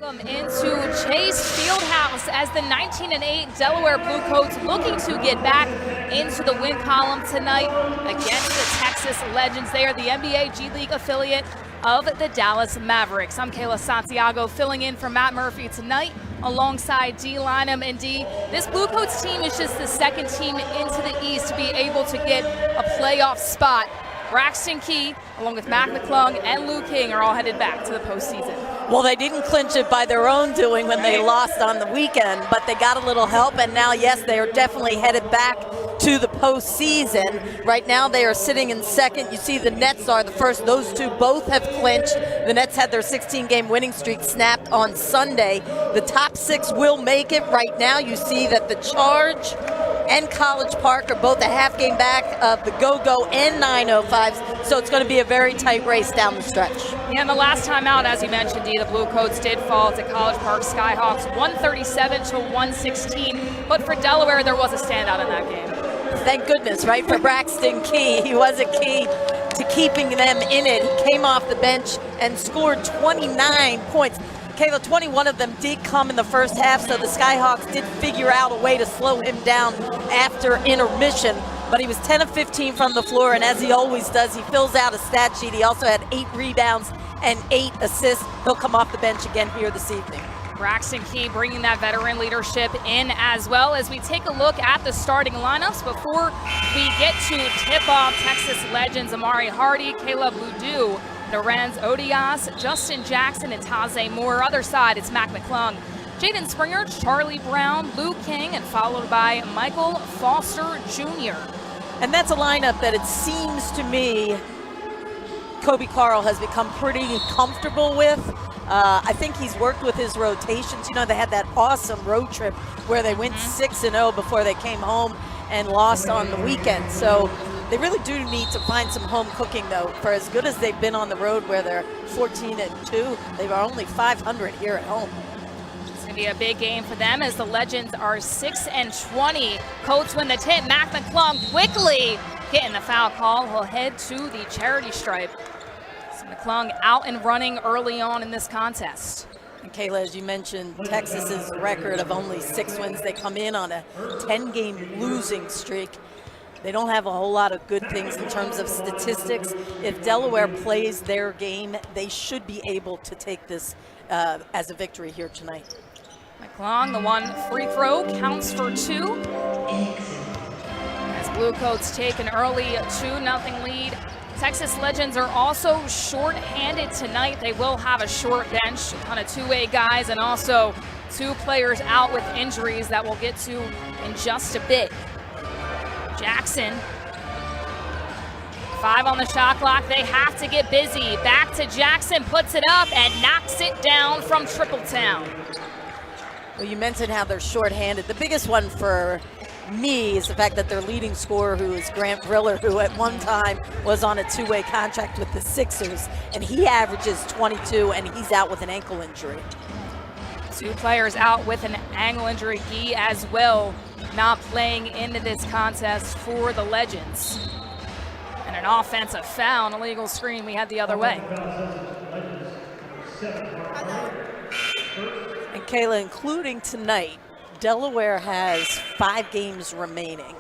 Welcome into Chase Fieldhouse as the 19-8 Delaware Blue Coats looking to get back into the win column tonight against the Texas Legends. They are the NBA G League affiliate of the Dallas Mavericks. I'm Kayla Santiago filling in for Matt Murphy tonight alongside D. Lynham. And D, this Blue Coats team is just the second team into the East to be able to get a playoff spot. Braxton Key, along with Mac McClung and Lou King, are all headed back to the postseason. Well, they didn't clinch it by their own doing when they lost on the weekend, but they got a little help, and now, yes, they are definitely headed back to the postseason. Right now, they are sitting in second. You see the Nets are the first. Those two both have clinched. The Nets had their 16-game winning streak snapped on Sunday. The top six will make it. Right now, you see that the Charge and College Park are both a half game back of the Go-Go and 905s, so it's going to be a very tight race down the stretch. Yeah, and the last time out, as you mentioned, Dee, the Blue Coats did fall to College Park Skyhawks 137-116, but for Delaware, there was a standout in that game. Thank goodness, right, for Braxton Key. He was a key to keeping them in it. He came off the bench and scored 29 points. Kayla, 21 of them did come in the first half, so the Skyhawks did figure out a way to slow him down after intermission. But he was 10 of 15 from the floor, and as he always does, he fills out a stat sheet. He also had 8 rebounds and 8 assists. He'll come off the bench again here this evening. Braxton Key bringing that veteran leadership in as well. As we take a look at the starting lineups before we get to tip-off, Texas Legends, Amari Hardy, Caleb Boudou, Lorenz Odias, Justin Jackson, and Taze Moore. Other side, it's Mac McClung, Jaden Springer, Charlie Brown, Lou King, and followed by Michael Foster Jr. And that's a lineup that it seems to me Kobe Carl has become pretty comfortable with. I think he's worked with his rotations. You know, they had that awesome road trip where they went 6-0 before they came home and lost on the weekend. So they really do need to find some home cooking, though. For as good as they've been on the road where they're 14-2, they are only 500 here at home. It's going to be a big game for them as the Legends are 6-20. Coats win the tip. Mac McClung quickly getting the foul call. He'll head to the charity stripe. So McClung out and running early on in this contest. And Kayla, as you mentioned, Texas's record of only 6 wins. They come in on a 10-game losing streak. They don't have a whole lot of good things in terms of statistics. If Delaware plays their game, they should be able to take this as a victory here tonight. McClung, the one free throw, counts for 2. As Blue Coats take an early 2-0 lead. Texas Legends are also short-handed tonight. They will have a short bench, a ton of two-way guys, and also 2 players out with injuries that we'll get to in just a bit. Jackson, 5 on the shot clock. They have to get busy. Back to Jackson, puts it up and knocks it down from Tripletown. Well, you mentioned how they're short-handed. The biggest one for me is the fact that their leading scorer, who is Grant Briller, who at one time was on a 2-way contract with the Sixers, and he averages 22, and he's out with an ankle injury. 2 players out with an ankle injury. He as well not playing into this contest for the Legends. And an offensive foul, an illegal screen we had the other way. And Kayla, including tonight, Delaware has 5 games remaining.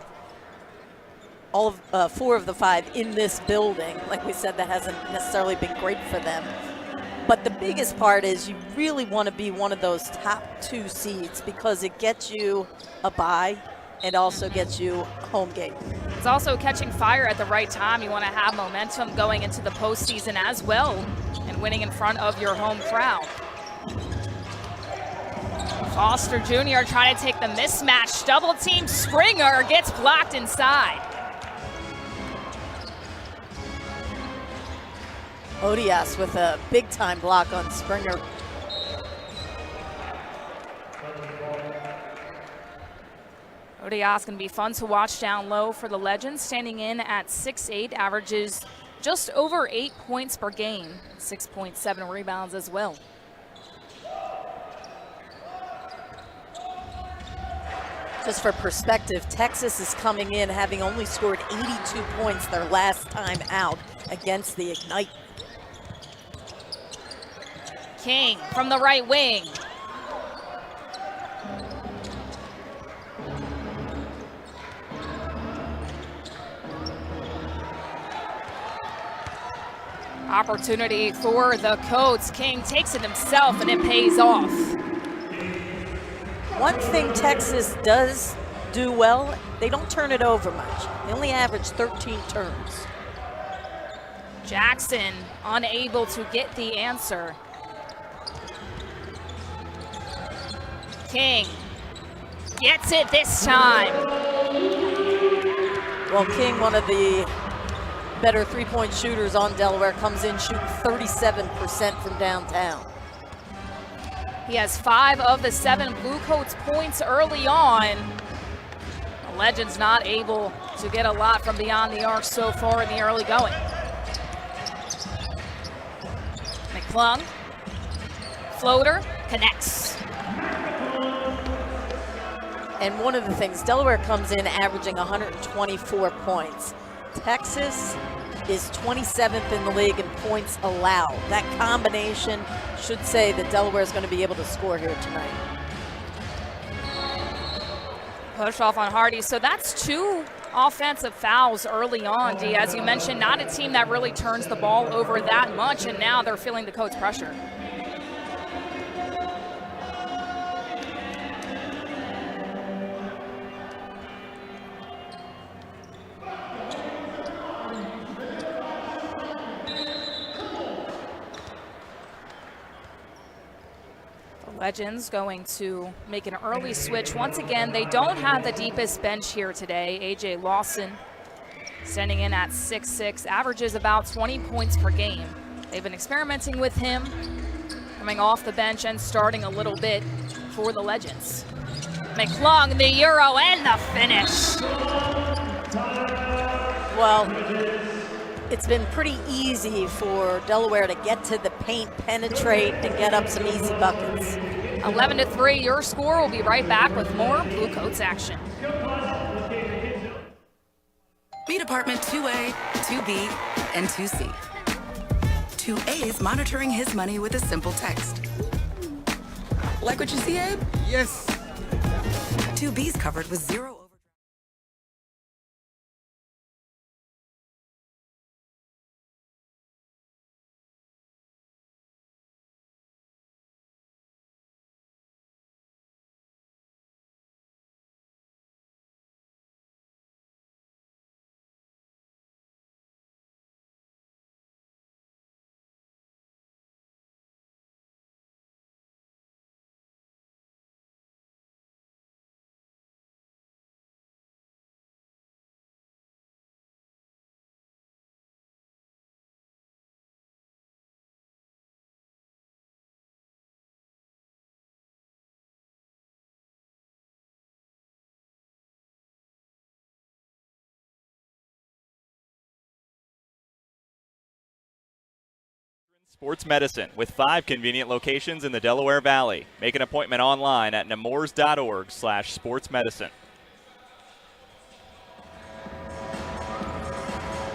All of 4 of the 5 in this building. Like we said, that hasn't necessarily been great for them. But the biggest part is you really want to be one of those top 2 seeds because it gets you a bye and also gets you home game. It's also catching fire at the right time. You want to have momentum going into the postseason as well and winning in front of your home crowd. Foster Jr. trying to take the mismatch. Double team. Springer gets blocked inside. Odias with a big-time block on Springer. Odias going to be fun to watch down low for the Legends, standing in at 6'8", averages just over 8 points per game, 6.7 rebounds as well. Just for perspective, Texas is coming in having only scored 82 points their last time out against the Ignite. King from the right wing. Opportunity for the Coats. King takes it himself and it pays off. One thing Texas does do well, they don't turn it over much. They only average 13 turns. Jackson unable to get the answer. King gets it this time. Well, King, one of the better three-point shooters on Delaware, comes in shooting 37% from downtown. He has 5 of the 7 Blue Coats points early on. The Legends not able to get a lot from beyond the arc so far in the early going. McClung, floater, connects. And one of the things, Delaware comes in averaging 124 points. Texas is 27th in the league in points allowed. That combination should say that Delaware is going to be able to score here tonight. Push off on Hardy. So that's 2 offensive fouls early on, Dee. As you mentioned, not a team that really turns the ball over that much, and now they're feeling the Coats' pressure. Legends going to make an early switch. Once again, they don't have the deepest bench here today. A.J. Lawson standing in at 6'6", averages about 20 points per game. They've been experimenting with him, coming off the bench and starting a little bit for the Legends. McClung, the Euro, and the finish. Well, it's been pretty easy for Delaware to get to the paint, penetrate, and get up some easy buckets. 11-3, your score. We'll be right back with more Blue Coats action. Meet Apartment 2A, 2B, and 2C. 2A is monitoring his money with a simple text. Like what you see, Abe? Yes. 2B's covered with 0 Sports Medicine with 5 convenient locations in the Delaware Valley. Make an appointment online at nemours.org/sportsmedicine.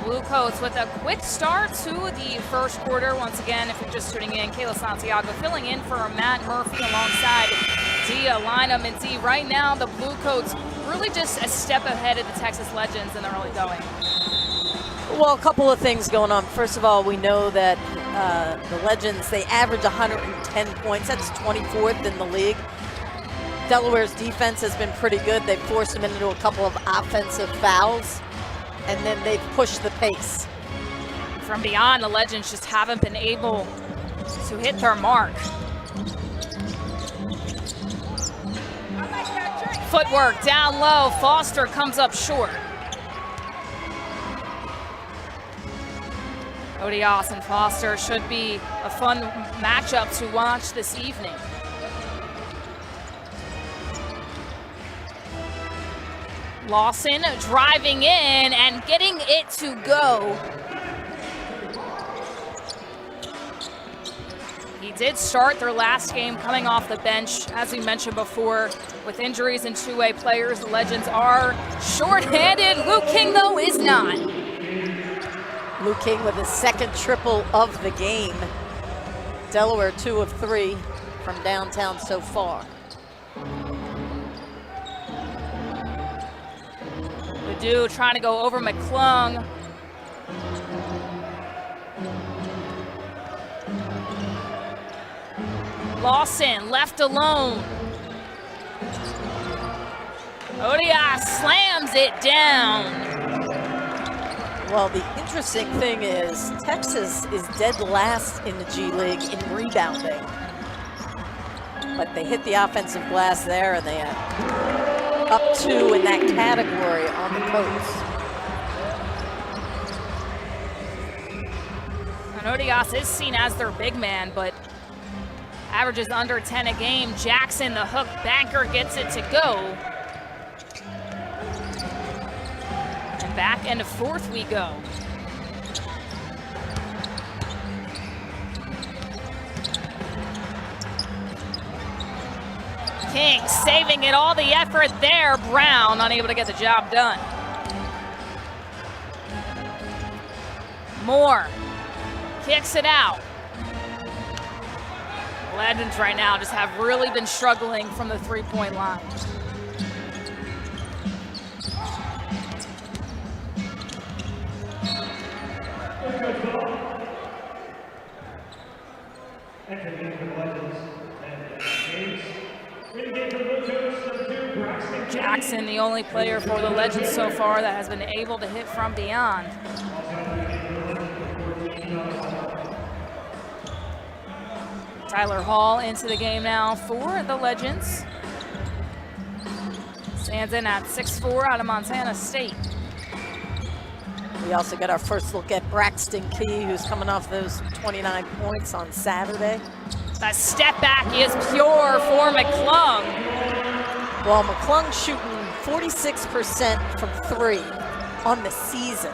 Blue Coats with a quick start to the first quarter. Once again, if you're just tuning in, Kayla Santiago filling in for Matt Murphy alongside Dia Lineham. And Dee, right now the Blue Coats really just a step ahead of the Texas Legends in the early going. Well, a couple of things going on. First of all, we know that the Legends, they average 110 points. That's 24th in the league. Delaware's defense has been pretty good. They've forced them into a couple of offensive fouls, and then they've pushed the pace. From beyond, the Legends just haven't been able to hit their mark. Footwork down low. Foster comes up short. Odias and Foster should be a fun matchup to watch this evening. Lawson driving in and getting it to go. He did start their last game coming off the bench. As we mentioned before, with injuries and two-way players, the Legends are shorthanded. Luke King, though, is not. Luke King with his second triple of the game. Delaware 2 of 3 from downtown so far. Ledoux trying to go over McClung. Lawson left alone. Odias slams it down. Well, the interesting thing is Texas is dead last in the G League in rebounding. But they hit the offensive glass there, and they had up 2 in that category on the Coats. And Odias is seen as their big man, but averages under 10 a game. Jackson, the hook banker, gets it to go. And back into fourth we go. King saving it, all the effort there. Brown unable to get the job done. Moore kicks it out. Legends right now just have really been struggling from the three-point line. Jackson, the only player for the Legends so far that has been able to hit from beyond. Tyler Hall into the game now for the Legends. Stands in at 6'4" out of Montana State. We also got our first look at Braxton Key, who's coming off those 29 points on Saturday. The step back is pure for McClung. Well, McClung shooting 46% from 3 on the season.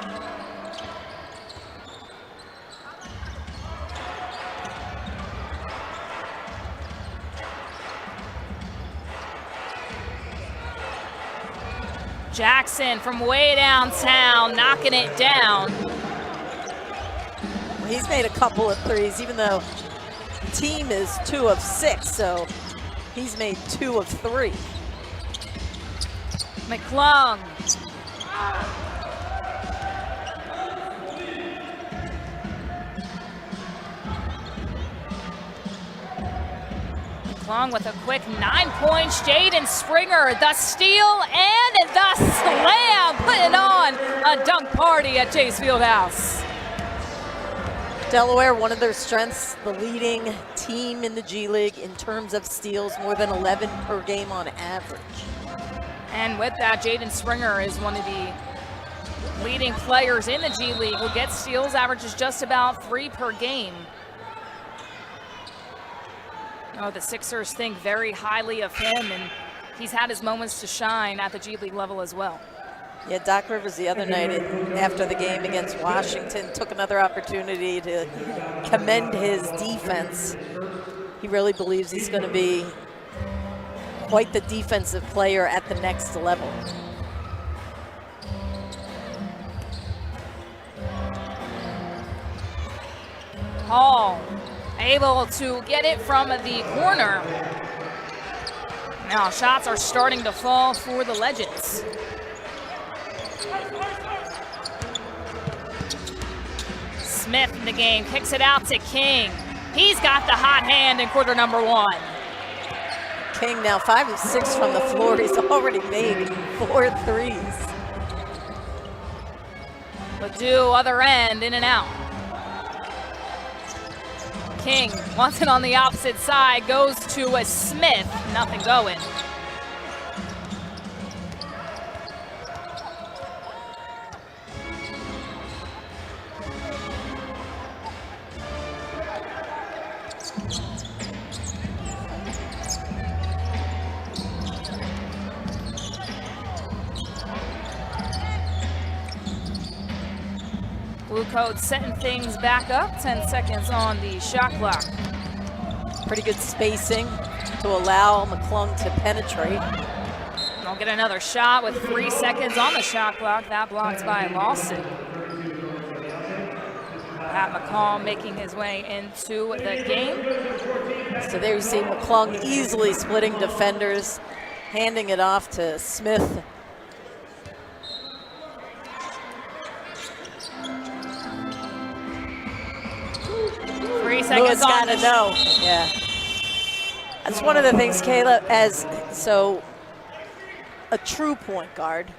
Jackson from way downtown, knocking it down. He's made a couple of threes, even though the team is 2 of 6, so he's made 2 of 3. McClung. McClung with a quick 9 points. Jaden Springer, the steal and the slam, putting on a dunk party at Chase Fieldhouse. Delaware, one of their strengths, the leading team in the G League in terms of steals, more than 11 per game on average. And with that, Jaden Springer is one of the leading players in the G League who gets steals, averages just about 3 per game. Oh, the Sixers think very highly of him, and he's had his moments to shine at the G League level as well. Yeah, Doc Rivers the other night after the game against Washington took another opportunity to commend his defense. He really believes he's going to be quite the defensive player at the next level. Hall able to get it from the corner. Now shots are starting to fall for the Legends. Smith in the game, kicks it out to King. He's got the hot hand in quarter number 1. King now 5 of 6 from the floor. He's already made 4 threes. Ledoux, other end, in and out. King wants it on the opposite side, goes to a Smith, nothing going. Blue Coats setting things back up, 10 seconds on the shot clock. Pretty good spacing to allow McClung to penetrate. They'll get another shot with 3 seconds on the shot clock. That blocked by Lawson. Pat McCall making his way into the game. So there you see McClung easily splitting defenders, handing it off to Smith. 3 seconds Lewis on gotta the know. Yeah. That's one of the things, Kayla, a true point guard,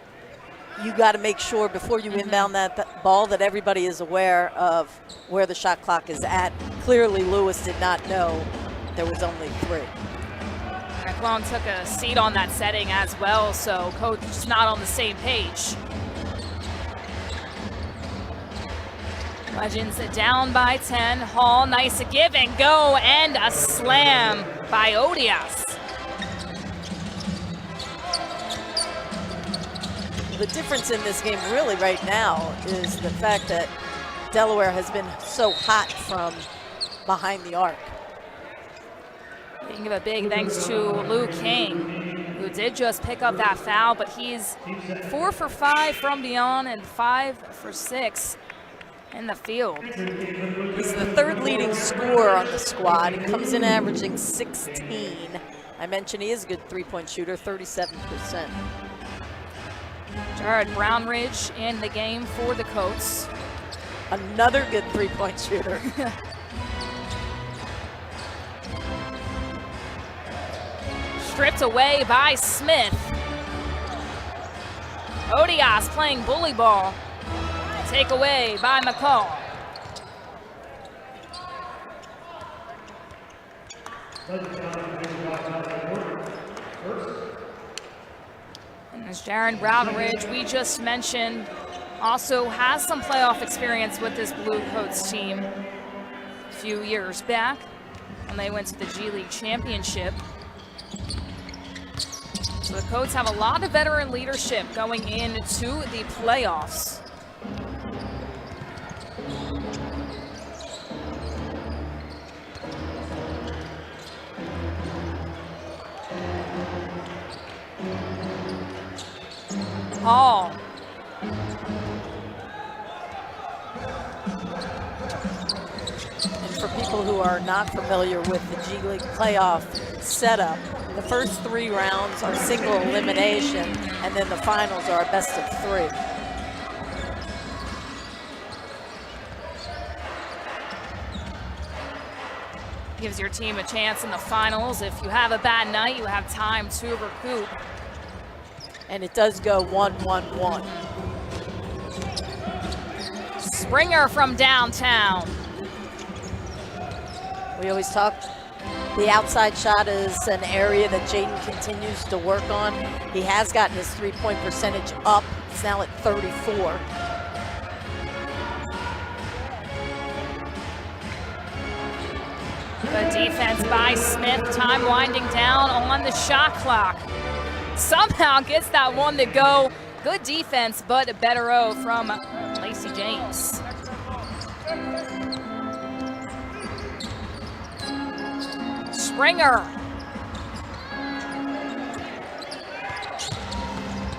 you got to make sure before you inbound that ball that everybody is aware of where the shot clock is at. Clearly, Lewis did not know there was only 3. McClung took a seat on that setting as well, so coach is not on the same page. Legends down by 10. Hall, nice give and go, and a slam by Odias. The difference in this game really right now is the fact that Delaware has been so hot from behind the arc. You can give a big thanks to Lou King, who did just pick up that foul, but he's 4 for 5 from beyond and 5 for 6 in the field. He's the 3rd leading scorer on the squad. He comes in averaging 16. I mentioned he is a good 3-point shooter, 37%. Jared Brownridge in the game for the Coats. Another good 3-point shooter. Stripped away by Smith. Odias playing bully ball. Take away by McCall. And as Jared Brownridge, we just mentioned, also has some playoff experience with this Blue Coats team a few years back when they went to the G League Championship. So the Coats have a lot of veteran leadership going into the playoffs. Hall. And for people who are not familiar with the G League playoff setup, the first 3 rounds are single elimination, and then the finals are a best of 3. Gives your team a chance in the finals. If you have a bad night, you have time to recoup. And it does go 1-1-1. Springer from downtown. We always talk, the outside shot is an area that Jaden continues to work on. He has gotten his 3-point percentage up. It's now at 34. Good defense by Smith. Time winding down on the shot clock. Somehow gets that one to go. Good defense, but a better O from Lacey James. Springer.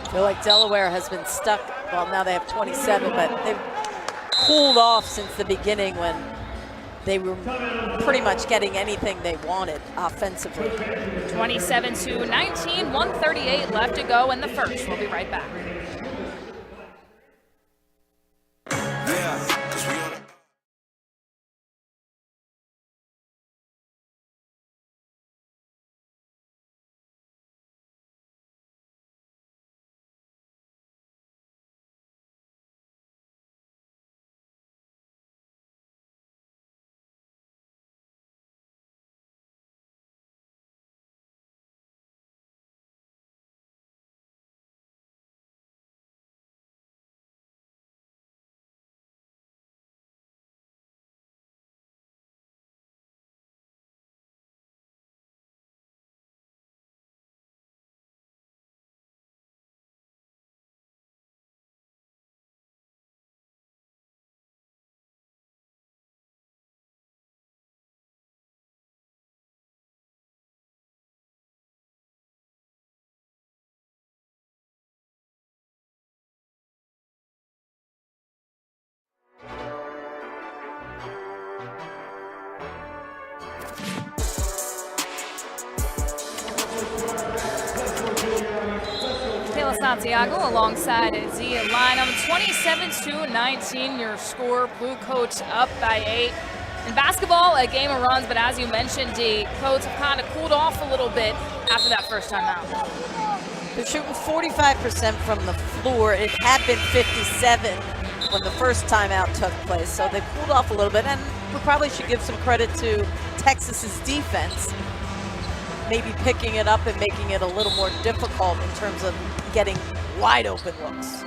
I feel like Delaware has been stuck. Well, now they have 27, but they've cooled off since the beginning when they were pretty much getting anything they wanted offensively. 27-19, 138 left to go in the first. We'll be right back. Kayla Santiago alongside Z Lineham. 27-19 your score. Blue Coats up by 8. In basketball, a game of runs, but as you mentioned, D, Coats have kind of cooled off a little bit after that first time out. They're shooting 45% from the floor. It had been 57 when the first timeout took place, so they cooled off a little bit, and we probably should give some credit to Texas's defense, maybe picking it up and making it a little more difficult in terms of getting wide open looks.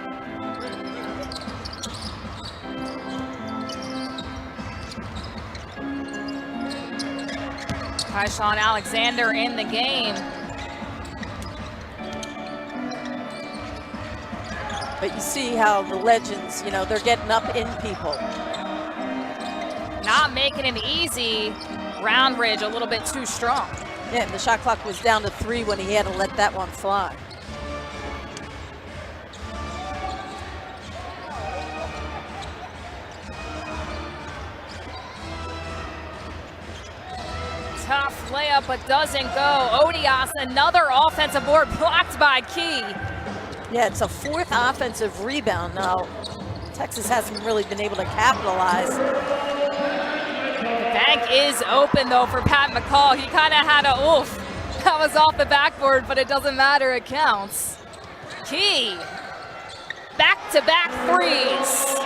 Tyshawn Alexander in the game. But you see how the Legends, you know, they're getting up in people. Not making it easy. Roundridge a little bit too strong. Yeah, and the shot clock was down to 3 when he had to let that one fly. Tough layup, but doesn't go. Odias, another offensive board blocked by Key. Yeah, it's a 4th offensive rebound now. Texas hasn't really been able to capitalize. The bank is open though for Pat McCall. He kind of had a oof. That was off the backboard, but it doesn't matter, it counts. Key, back-to-back threes.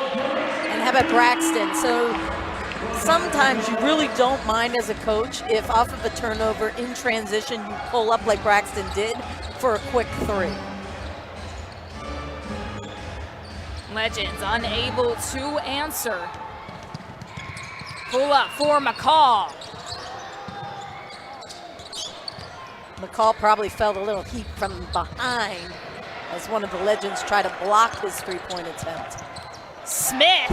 And how about Braxton? So sometimes you really don't mind as a coach if off of a turnover in transition you pull up like Braxton did for a quick 3. Legends unable to answer. Pull up for McCall. McCall probably felt a little heat from behind as one of the Legends tried to block his 3-point attempt. Smith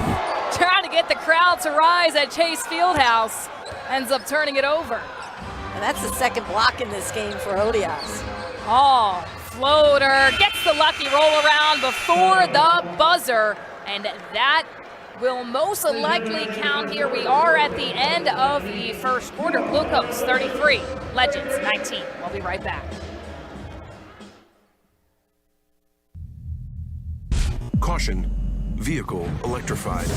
trying to get the crowd to rise at Chase Fieldhouse. Ends up turning it over. And that's the 2nd block in this game for Odias. Hall, floater, gets the lucky roll around before the buzzer. And that will most likely count here. We are at the end of the first quarter. Blue Coats 33, Legends 19. We'll be right back. Caution, vehicle electrified.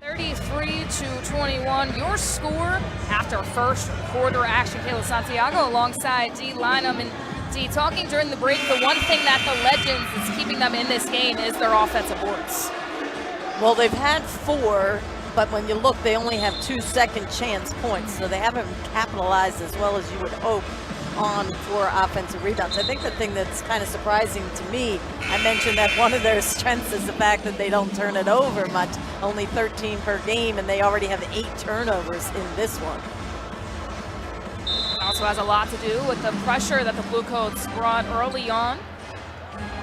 (33-21), your score after first quarter action. Kayla Santiago alongside D Lineham. And D, talking during the break, the one thing that the Legends is keeping them in this game is their offensive boards. Well, they've had 4, but when you look, they only have 2 second chance points, so they haven't capitalized as well as you would hope on for offensive rebounds. I think the thing that's kind of surprising to me, I mentioned that one of their strengths is the fact that they don't turn it over much, only 13 per game, and they already have 8 turnovers in this one. Also has a lot to do with the pressure that the Blue Coats brought early on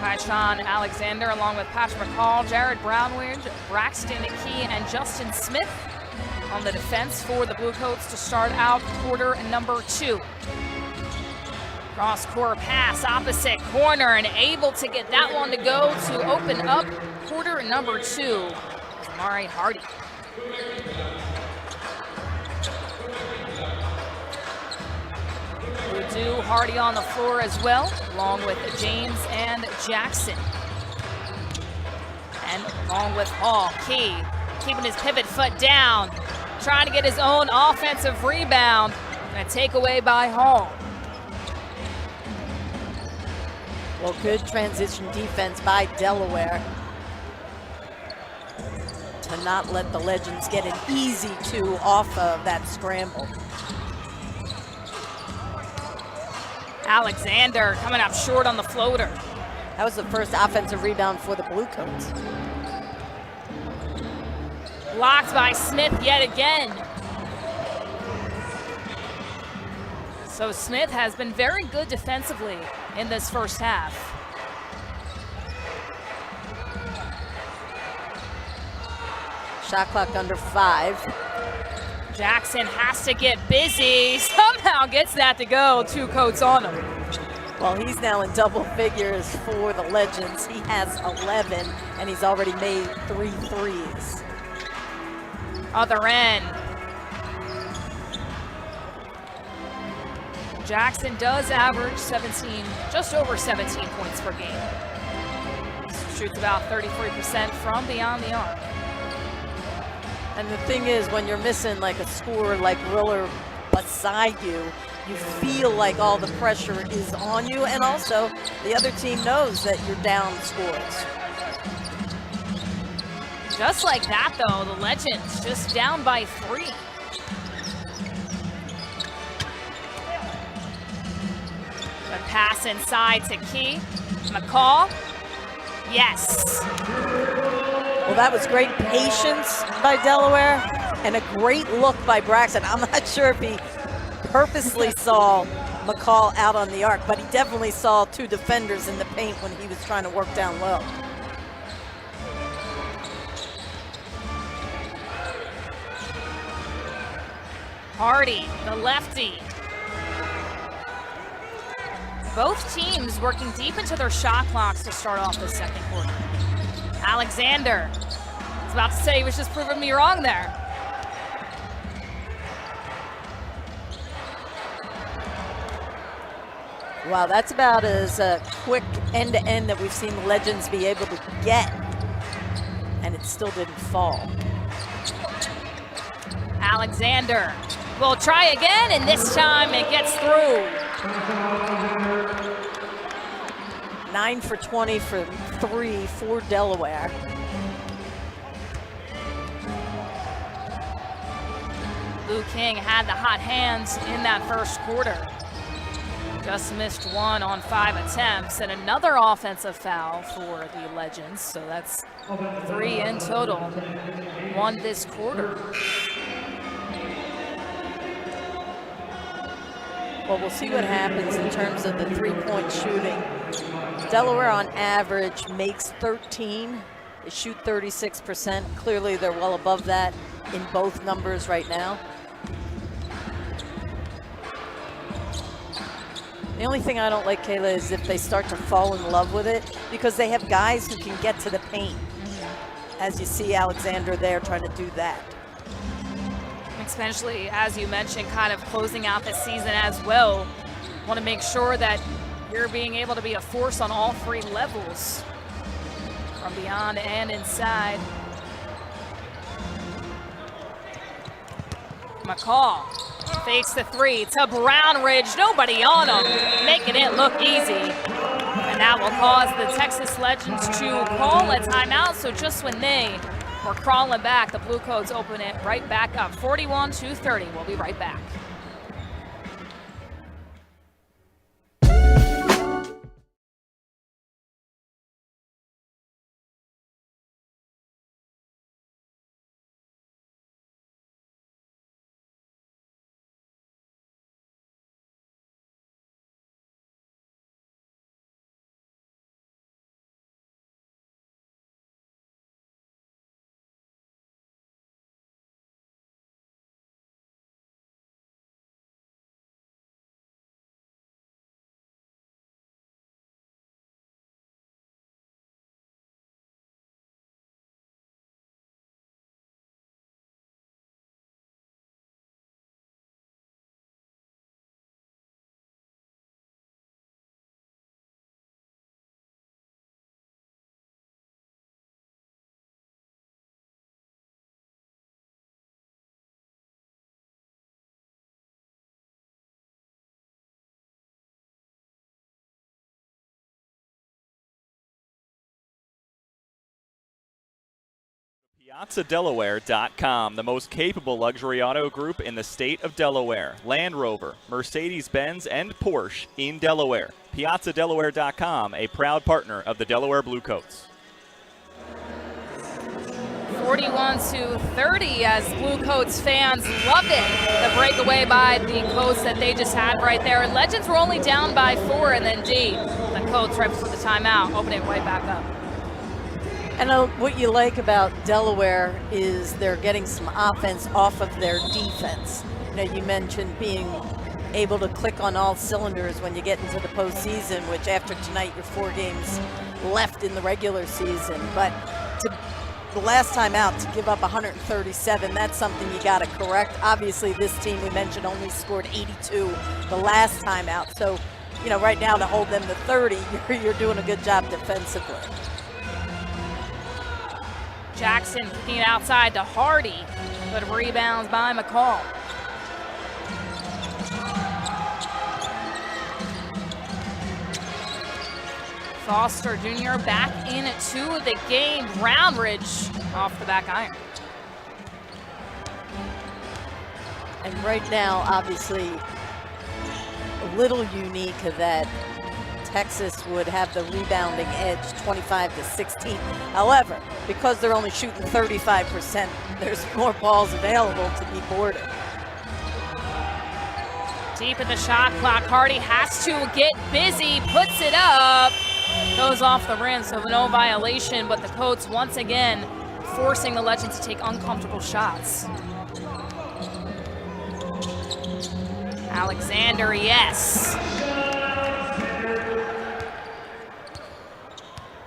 by Sean Alexander, along with Patrick McCall, Jared Brownridge, Braxton Key, and Justin Smith on the defense for the Blue Coats to start out quarter number 2. Cross-court pass, opposite corner, and able to get that one to go to open up quarter number 2. Amari Hardy. Udu Hardy on the floor as well, along with James and Jackson. And along with Hall, Key, keeping his pivot foot down, trying to get his own offensive rebound, and a takeaway by Hall. Well, good transition defense by Delaware to not let the Legends get an easy 2 off of that scramble. Alexander coming up short on the floater. That was the first offensive rebound for the Blue Coats. Blocked by Smith yet again. So Smith has been very good defensively in this first half. Shot clock under 5. Jackson has to get busy, somehow gets that to go, 2 Coats on him. Well, he's now in double figures for the Legends. He has 11, and he's already made 3 threes. Other end. Jackson does average 17, just over 17 points per game. Shoots about 33% from beyond the arc. And the thing is, when you're missing like a scorer like Riller beside you, you feel like all the pressure is on you, and also the other team knows that you're down scores. Just like that though, the Legends just down by 3. The pass inside to Key. McCall. Yes. Well, that was great patience by Delaware and a great look by Braxton. I'm not sure if he purposely saw McCall out on the arc, but he definitely saw 2 defenders in the paint when he was trying to work down low. Hardy, the lefty. Both teams working deep into their shot clocks to start off the second quarter. Alexander, I was about to say he was just proving me wrong there. Wow, that's about as quick end-to-end that we've seen the Legends be able to get, and it still didn't fall. Alexander will try again, and this time it gets through. 9 for 20 for 3 for Delaware. Lou King had the hot hands in that first quarter. Just missed 1 on 5 attempts, and another offensive foul for the Legends. So that's 3 in total, 1 this quarter. Well, we'll see what happens in terms of the 3-point shooting. Delaware on average makes 13. They shoot 36%. Clearly they're well above that in both numbers right now. The only thing I don't like, Kayla, is if they start to fall in love with it, because they have guys who can get to the paint. As you see Alexander there trying to do that. Especially, as you mentioned, kind of closing out the season as well. Want to make sure that you're being able to be a force on all 3 levels, from beyond and inside. McCall fakes the 3 to Brownridge, nobody on him, making it look easy. And that will cause the Texas Legends to call a timeout, so just when they were crawling back, the Blue Coats open it right back up, 41-30. We'll be right back. PiazzaDelaware.com, the most capable luxury auto group in the state of Delaware. Land Rover, Mercedes-Benz, and Porsche in Delaware. PiazzaDelaware.com, a proud partner of the Delaware Blue Coats. 41-30 as Blue Coats fans loved it. The breakaway by the Coats that they just had right there. Legends were only down by 4, and then D, the Coats right before the timeout, opening it right back up. And what you like about Delaware is they're getting some offense off of their defense. You know, you mentioned being able to click on all cylinders when you get into the postseason, which after tonight you're 4 games left in the regular season. But the last time out to give up 137, that's something you got to correct. Obviously, this team we mentioned only scored 82 the last time out. So, you know, right now to hold them to 30, you're doing a good job defensively. Jackson kicking it outside to Hardy, but rebounds by McCall. Foster Jr. back into the game. Roundridge off the back iron. And right now, obviously, a little unique that Texas would have the rebounding edge 25-16. However, because they're only shooting 35%, there's more balls available to be boarded. Deep in the shot clock, Hardy has to get busy, puts it up, goes off the rim, so no violation, but the Coats once again forcing the Legends to take uncomfortable shots. Alexander, yes.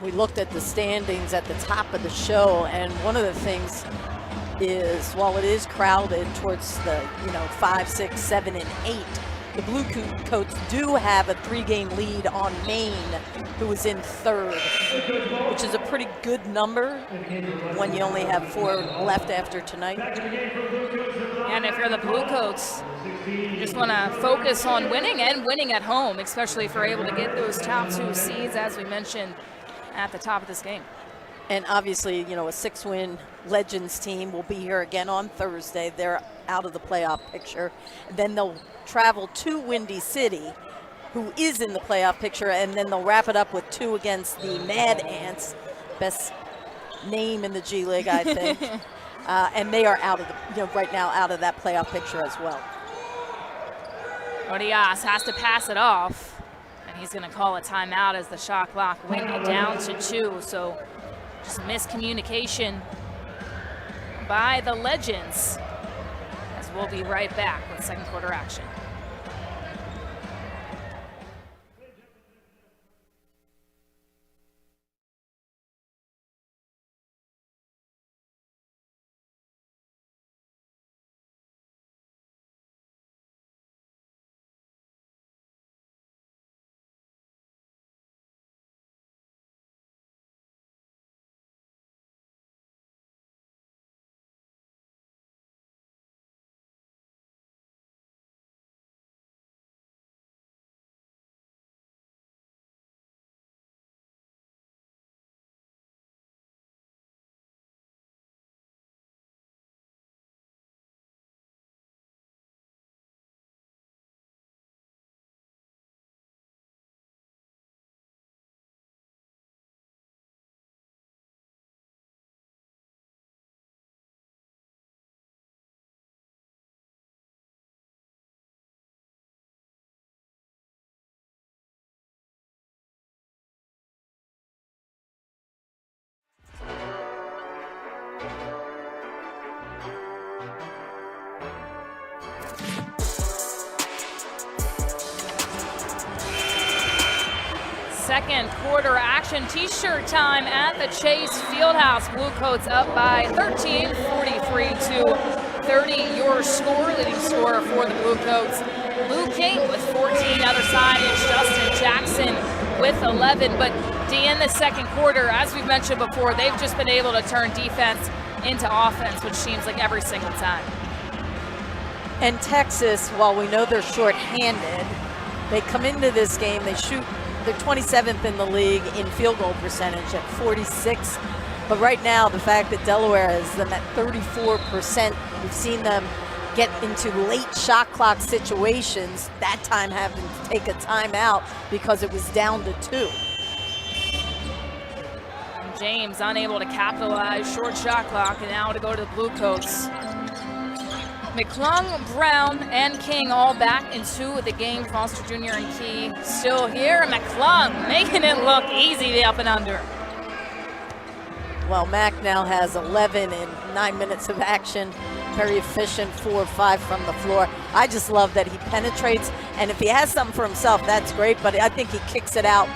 We looked at the standings at the top of the show, and one of the things is, while it is crowded towards the 5, 6, 7, and 8, the Blue Coats do have a 3-game lead on Maine, who is in 3rd, which is a pretty good number when you only have 4 left after tonight. And if you're the Blue Coats, you just want to focus on winning and winning at home, especially if you're able to get those top 2 seeds, as we mentioned at the top of this game. And obviously, a 6-win Legends team will be here again on Thursday. They're out of the playoff picture. And then they'll travel to Windy City, who is in the playoff picture, and then they'll wrap it up with 2 against the Mad Ants, best name in the G League, I think. And they are out of the, right now out of that playoff picture as well. Odias has to pass it off. He's going to call a timeout as the shot clock went down to 2. So just miscommunication by the Legends, as we'll be right back with second quarter action. Second quarter action, t-shirt time at the Chase Fieldhouse. Blue Coats up by 13, 43-30. Your score, leading scorer for the Blue Coats, Lou King with 14. Other side is Justin Jackson with 11. But D, in the second quarter, as we've mentioned before, they've just been able to turn defense into offense, which seems like every single time. And Texas, while we know they're short-handed, they come into this game, they're 27th in the league in field goal percentage at 46%. But right now, the fact that Delaware is them at 34%, we've seen them get into late shot clock situations, that time having to take a timeout because it was down to 2. And James unable to capitalize, short shot clock, and now to go to the Blue Coats. McClung, Brown, and King all back into the game. Foster Jr. and Key still here. McClung making it look easy up and under. Well, Mac now has 11 in 9 minutes of action. Very efficient, 4 of 5 from the floor. I just love that he penetrates, and if he has something for himself, that's great, but I think he kicks it out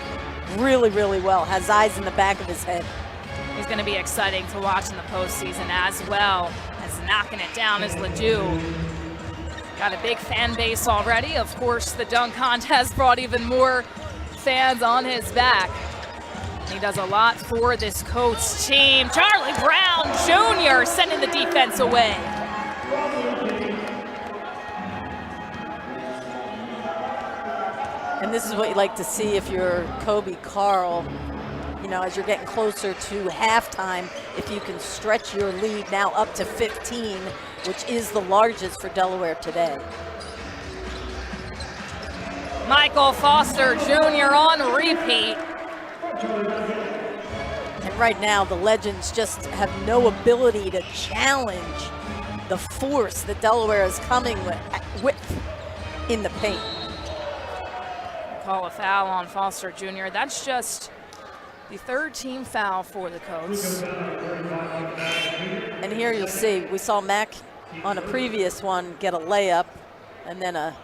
really, really well. Has eyes in the back of his head. He's going to be exciting to watch in the postseason as well as knocking it down is Ledoux. Got a big fan base already. Of course, the dunk contest brought even more fans on his back. He does a lot for this Coats team. Charlie Brown Jr. sending the defense away. And this is what you like to see if you're Kobe Carl. You know, as you're getting closer to halftime, if you can stretch your lead now up to 15, which is the largest for Delaware today. Michael Foster Jr. on repeat. And right now, the Legends just have no ability to challenge the force that Delaware is coming with in the paint. Call a foul on Foster Jr. That's just the 3rd team foul for the Coats. And here you'll see, we saw Mac on a previous one get a layup and then a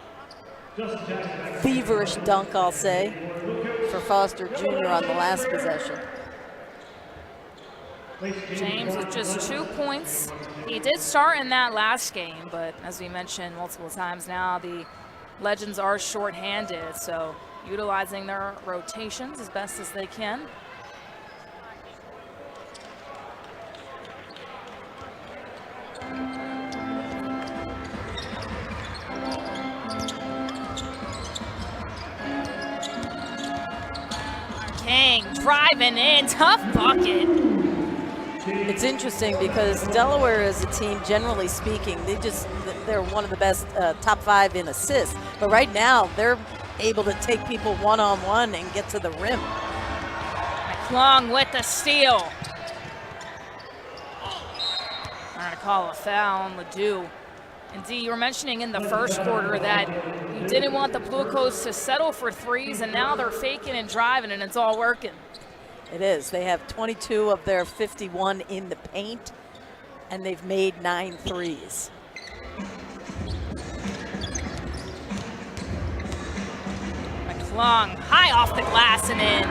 feverish dunk, I'll say, for Foster Jr. on the last possession. James with just 2 points. He did start in that last game, but as we mentioned multiple times now, the Legends are shorthanded, so utilizing their rotations as best as they can. King driving in, tough bucket. It's interesting because Delaware as a team, generally speaking, they're one of the best top 5 in assists. But right now, they're able to take people one-on-one and get to the rim. McClung with the steal. I'm going to call a foul on Ledoux. And Dee, you were mentioning in the first quarter that you didn't want the Blue Coats to settle for threes, and now they're faking and driving, and it's all working. It is. They have 22 of their 51 in the paint, and they've made 9 threes. McClung high off the glass and in.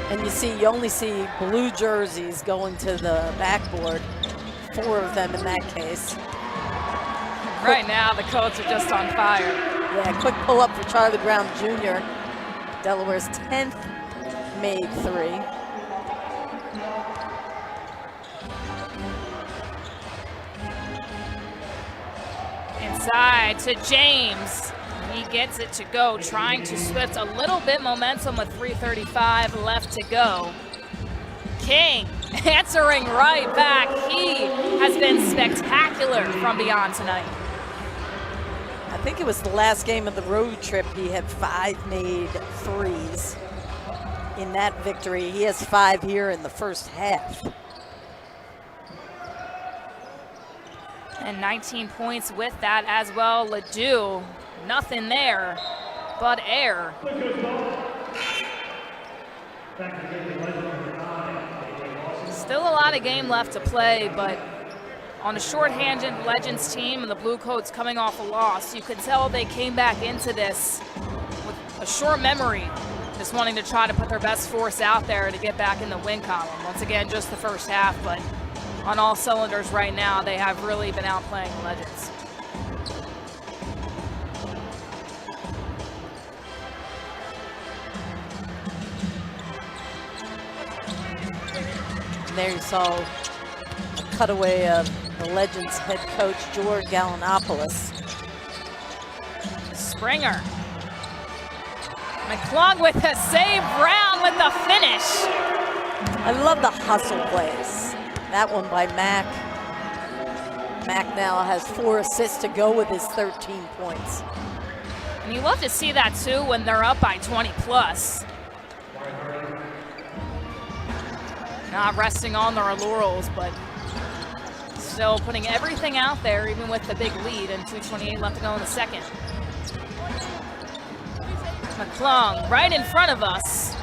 And you only see blue jerseys going to the backboard, 4 of them in that case. Right now, the Coats are just on fire. Yeah, quick pull up for Charlie Brown Jr. Delaware's 10th made 3. Inside to James. He gets it to go, trying to shift a little bit momentum with 3:35 left to go. King answering right back. He has been spectacular from beyond tonight. I think it was the last game of the road trip. He had 5 made 3s in that victory. He has 5 here in the first half. And 19 points with that as well. Ledoux, nothing there but air. Still a lot of game left to play, but on a shorthanded Legends team and the Blue Coats coming off a loss, you could tell they came back into this with a short memory, just wanting to try to put their best force out there to get back in the win column. Once again, just the first half, but on all cylinders right now, they have really been outplaying the Legends. And there you saw a cutaway of the the Legends head coach, George Gallinopoulos. Springer. McClung with a save, Brown with the finish. I love the hustle plays. That one by Mac. Mac now has 4 assists to go with his 13 points. And you love to see that too when they're up by 20 plus. Not resting on their laurels, but still putting everything out there, even with the big lead and 2:28 left to go in the second. McClung right in front of us.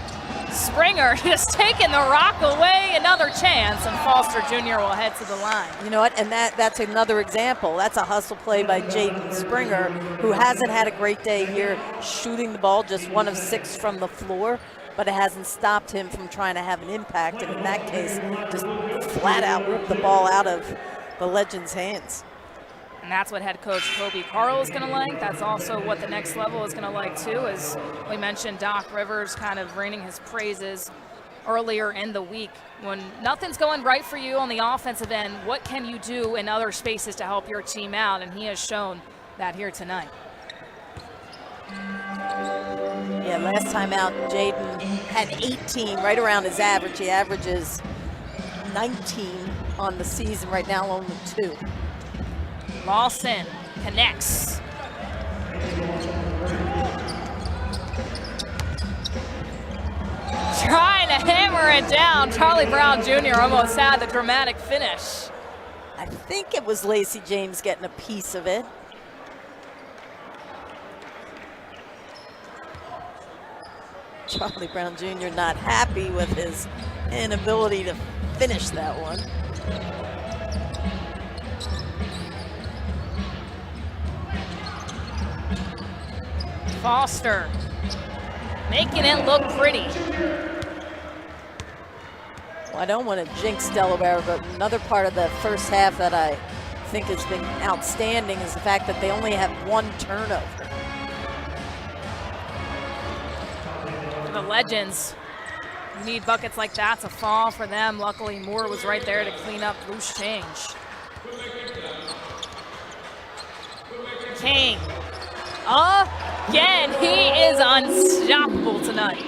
Springer just taking the rock away, another chance, and Foster Jr. will head to the line. You know what, and that's another example. That's a hustle play by Jaden Springer, who hasn't had a great day here shooting the ball, just 1 of 6 from the floor, but it hasn't stopped him from trying to have an impact, and in that case, just flat out ripped the ball out of the Legends' hands. And that's what head coach Kobe Carl is going to like. That's also what the next level is going to like too, as we mentioned Doc Rivers kind of raining his praises earlier in the week. When nothing's going right for you on the offensive end, what can you do in other spaces to help your team out? And he has shown that here tonight. Yeah, last time out, Jaden had 18, right around his average. He averages 19 on the season right now, only 2. Lawson connects. Trying to hammer it down. Charlie Brown Jr. almost had the dramatic finish. I think it was Lacey James getting a piece of it. Charlie Brown Jr. not happy with his inability to finish that one. Foster making it look pretty. Well, I don't want to jinx Delaware, but another part of the first half that I think has been outstanding is the fact that they only have 1 turnover. For the Legends, you need buckets like that to fall for them. Luckily, Moore was right there to clean up loose change. King. Again, he is unstoppable tonight.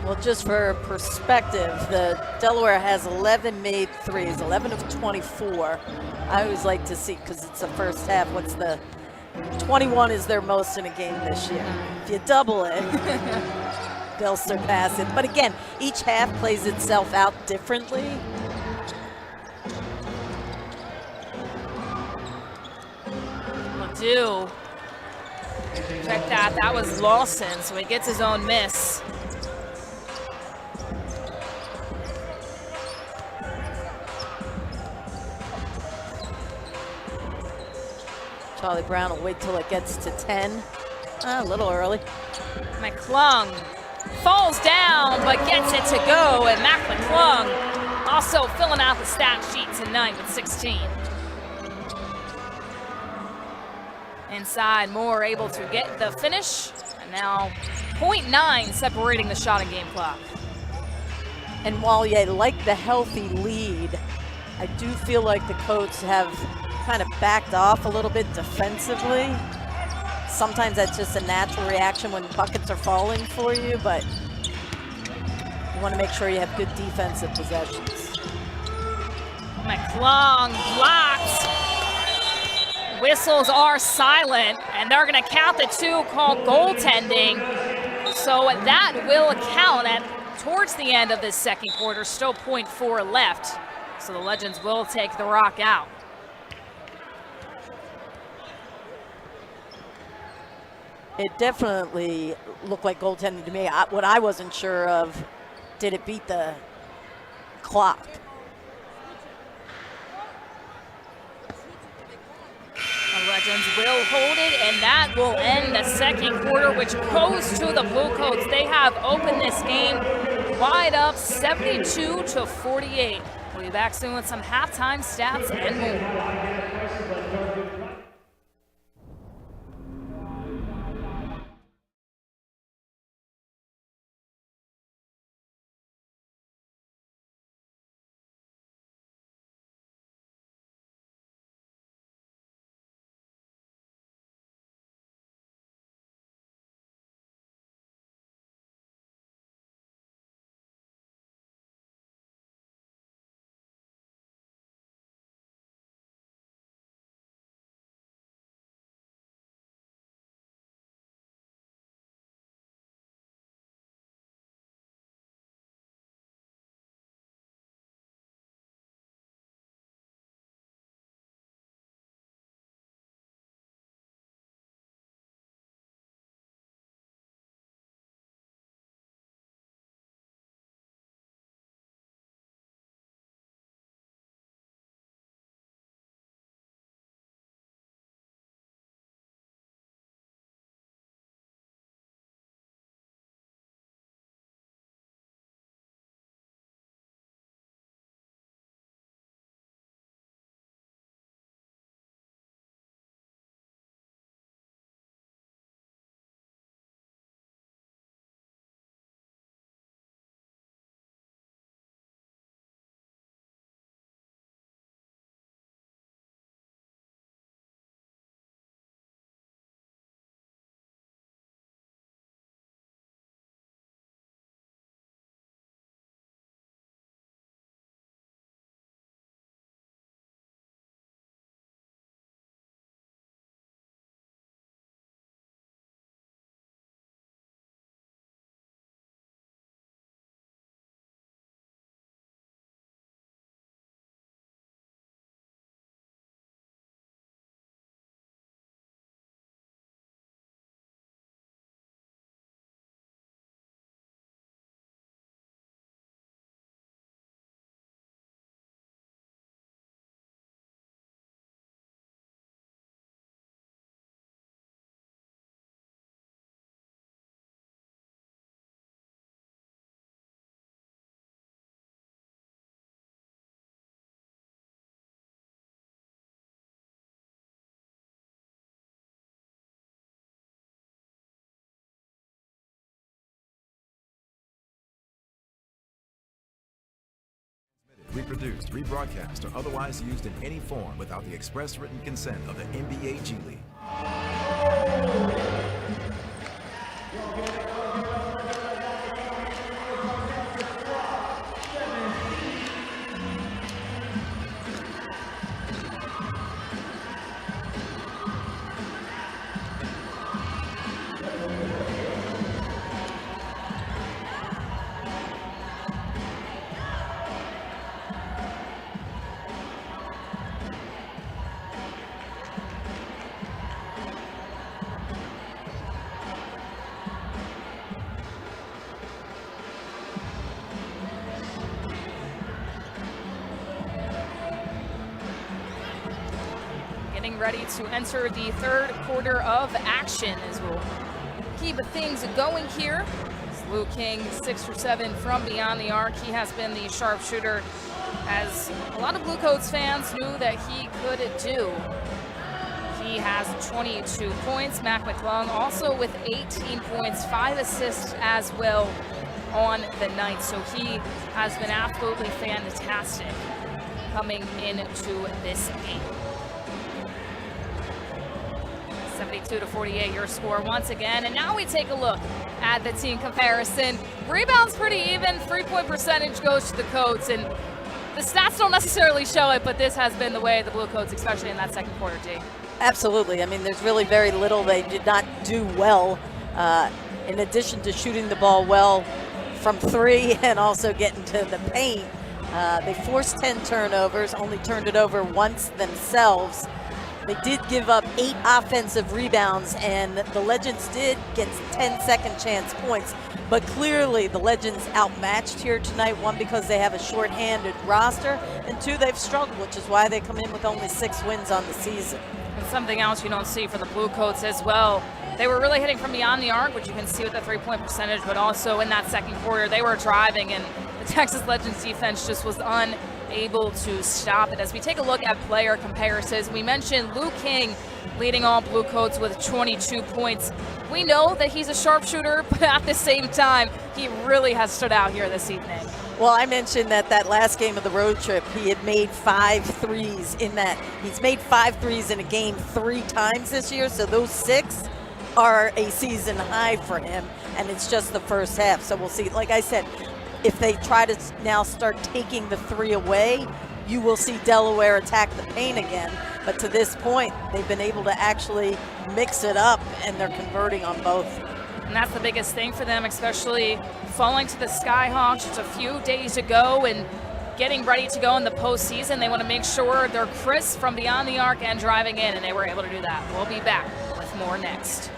Well, just for perspective, the Delaware has 11 made threes, 11 of 24. I always like to see, because it's the first half, what's the 21 is their most in a game this year. If you double it, they'll surpass it. But again, each half plays itself out differently. Ledoux. Check that. That was Lawson, so he gets his own miss. Charlie Brown will wait till it gets to 10. A little early. McClung falls down, but gets it to go. And Mac McClung also filling out the stat sheet tonight with 16. Inside, Moore able to get the finish. And now 0.9 separating the shot and game clock. And while you like the healthy lead, I do feel like the Coats have kind of backed off a little bit defensively. Sometimes that's just a natural reaction when buckets are falling for you, but you want to make sure you have good defensive possessions. McClung blocked. Whistles are silent, and they're going to count the 2 called goaltending. So that will count at towards the end of this second quarter. Still 0.4 left. So the Legends will take the rock out. It definitely looked like goaltending to me. What I wasn't sure of, did it beat the clock? The Legends will hold it, and that will end the second quarter, which goes to the Blue Coats. They have opened this game wide up, 72-48. We'll be back soon with some halftime stats and more. reproduced, rebroadcast, or otherwise used in any form without the express written consent of the NBA G League. Getting ready to enter the third quarter of action as we'll keep things going here. It's Luke King, 6 for 7 from beyond the arc. He has been the sharpshooter, as a lot of Blue Coats fans knew that he could do. He has 22 points. Mac McClung also with 18 points, 5 assists as well on the night. So he has been absolutely fantastic coming into this game. 72-48 your score once again. And now we take a look at the team comparison. Rebounds pretty even. 3-point percentage goes to the Coats. And the stats don't necessarily show it, but this has been the way of the Blue Coats, especially in that second quarter, D. Absolutely. I mean, there's really very little they did not do well, in addition to shooting the ball well from three and also getting to the paint. They forced 10 turnovers, only turned it over once themselves. They did give up 8 offensive rebounds, and the Legends did get 10 second chance points. But clearly the Legends outmatched here tonight, one because they have a short-handed roster, and two, they've struggled, which is why they come in with only 6 wins on the season. And something else you don't see for the Blue Coats as well. They were really hitting from beyond the arc, which you can see with the 3-point percentage, but also in that second quarter, they were driving, and the Texas Legends defense just was unable to stop it. As we take a look at player comparisons, we mentioned Luke King leading all Blue Coats with 22 points. We know that he's a sharpshooter, but at the same time, he really has stood out here this evening. Well, I mentioned that last game of the road trip, he had made 5 threes in that. He's made 5 threes in a game 3 times this year, so those 6 are a season high for him, and it's just the first half. So we'll see. Like I said, if they try to now start taking the 3 away, you will see Delaware attack the paint again. But to this point, they've been able to actually mix it up, and they're converting on both. And that's the biggest thing for them, especially falling to the Skyhawks just a few days ago and getting ready to go in the postseason. They want to make sure they're crisp from beyond the arc and driving in, and they were able to do that. We'll be back with more next.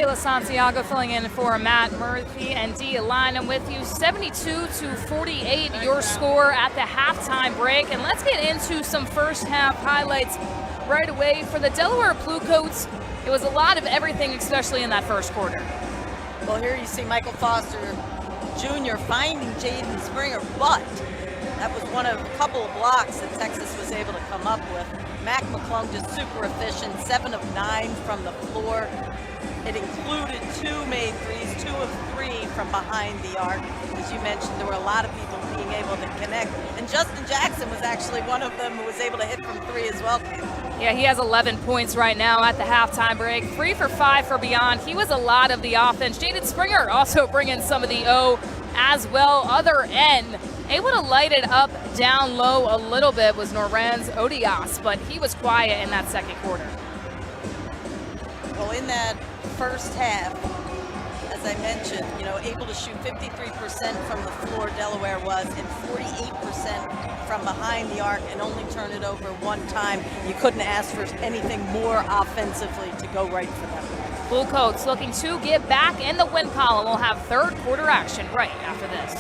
Kayla Santiago filling in for Matt Murphy and Dee Line. I'm with you. 72-48 your score at the halftime break. And let's get into some first half highlights right away. For the Delaware Blue Coats, it was a lot of everything, especially in that first quarter. Well, here you see Michael Foster Jr. finding Jaden Springer, but that was one of a couple of blocks that Texas was able to come up with. Mac McClung just super efficient, 7 of 9 from the floor. It included 2 made threes, 2 of 3 from behind the arc. As you mentioned, there were a lot of people being able to connect. And Justin Jackson was actually one of them who was able to hit from 3 as well. Yeah, he has 11 points right now at the halftime break. 3 for 5 for beyond. He was a lot of the offense. Jaden Springer also bringing some of the O as well. Other end, able to light it up down low a little bit was Norenz Odias, but he was quiet in that second quarter. Well, in that first half, as I mentioned, able to shoot 53% from the floor, Delaware was, and 48% from behind the arc, and only turn it over 1 time. You couldn't ask for anything more offensively to go right for them. Blue Coats looking to get back in the win column. We'll have third quarter action right after this.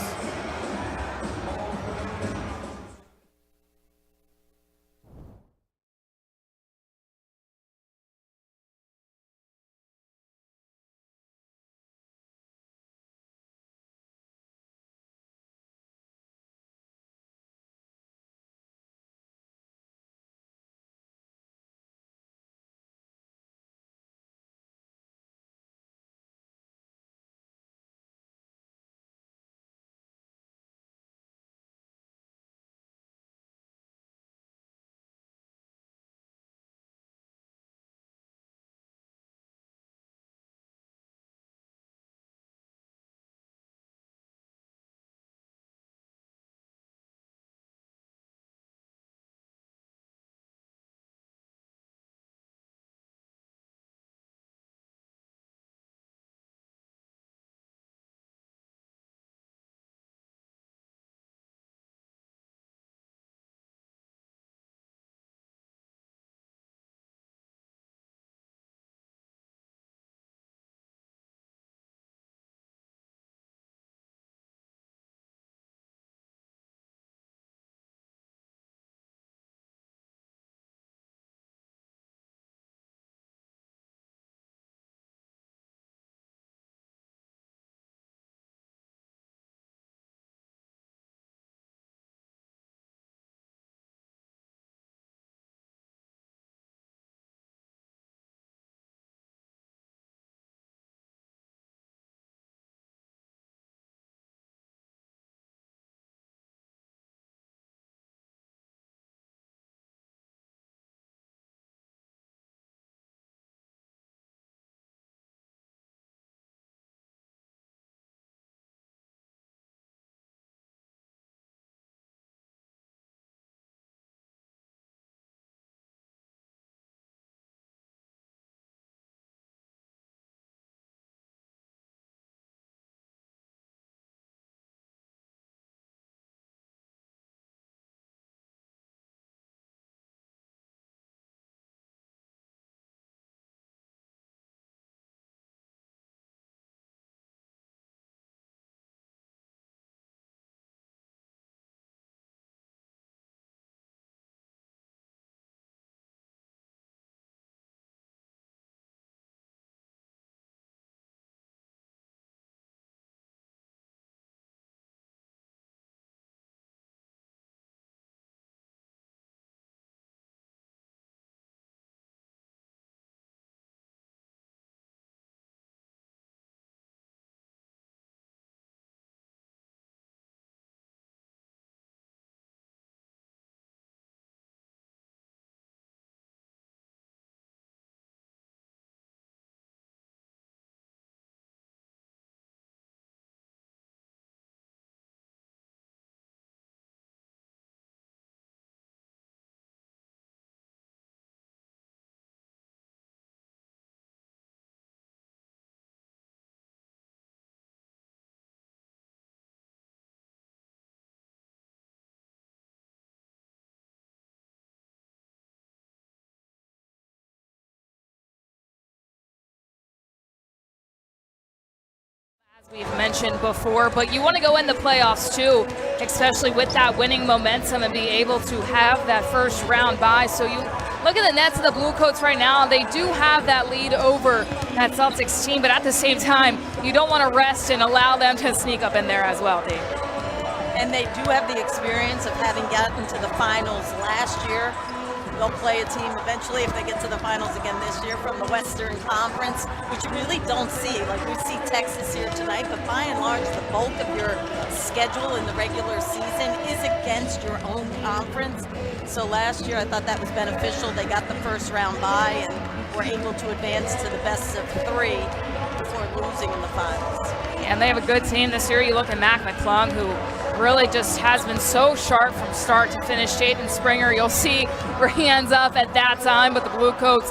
We've mentioned before, but you want to go in the playoffs too, especially with that winning momentum and be able to have that first round bye. So you look at the Nets and the Blue Coats right now, they do have that lead over that Celtics team, but at the same time, you don't want to rest and allow them to sneak up in there as well, Dave. And they do have the experience of having gotten to the finals last year. They'll play a team eventually if they get to the finals again this year from the Western Conference, which you really don't see. Like, we see Texas here tonight, but by and large, the bulk of your schedule in the regular season is against your own conference. So last year, I thought that was beneficial. They got the first round bye and were able to advance to the best of 3 before losing in the finals. And they have a good team this year. You look at Mac McClung, who really just has been so sharp from start to finish. Jaden Springer, you'll see where he ends up at that time, but the Blue Coats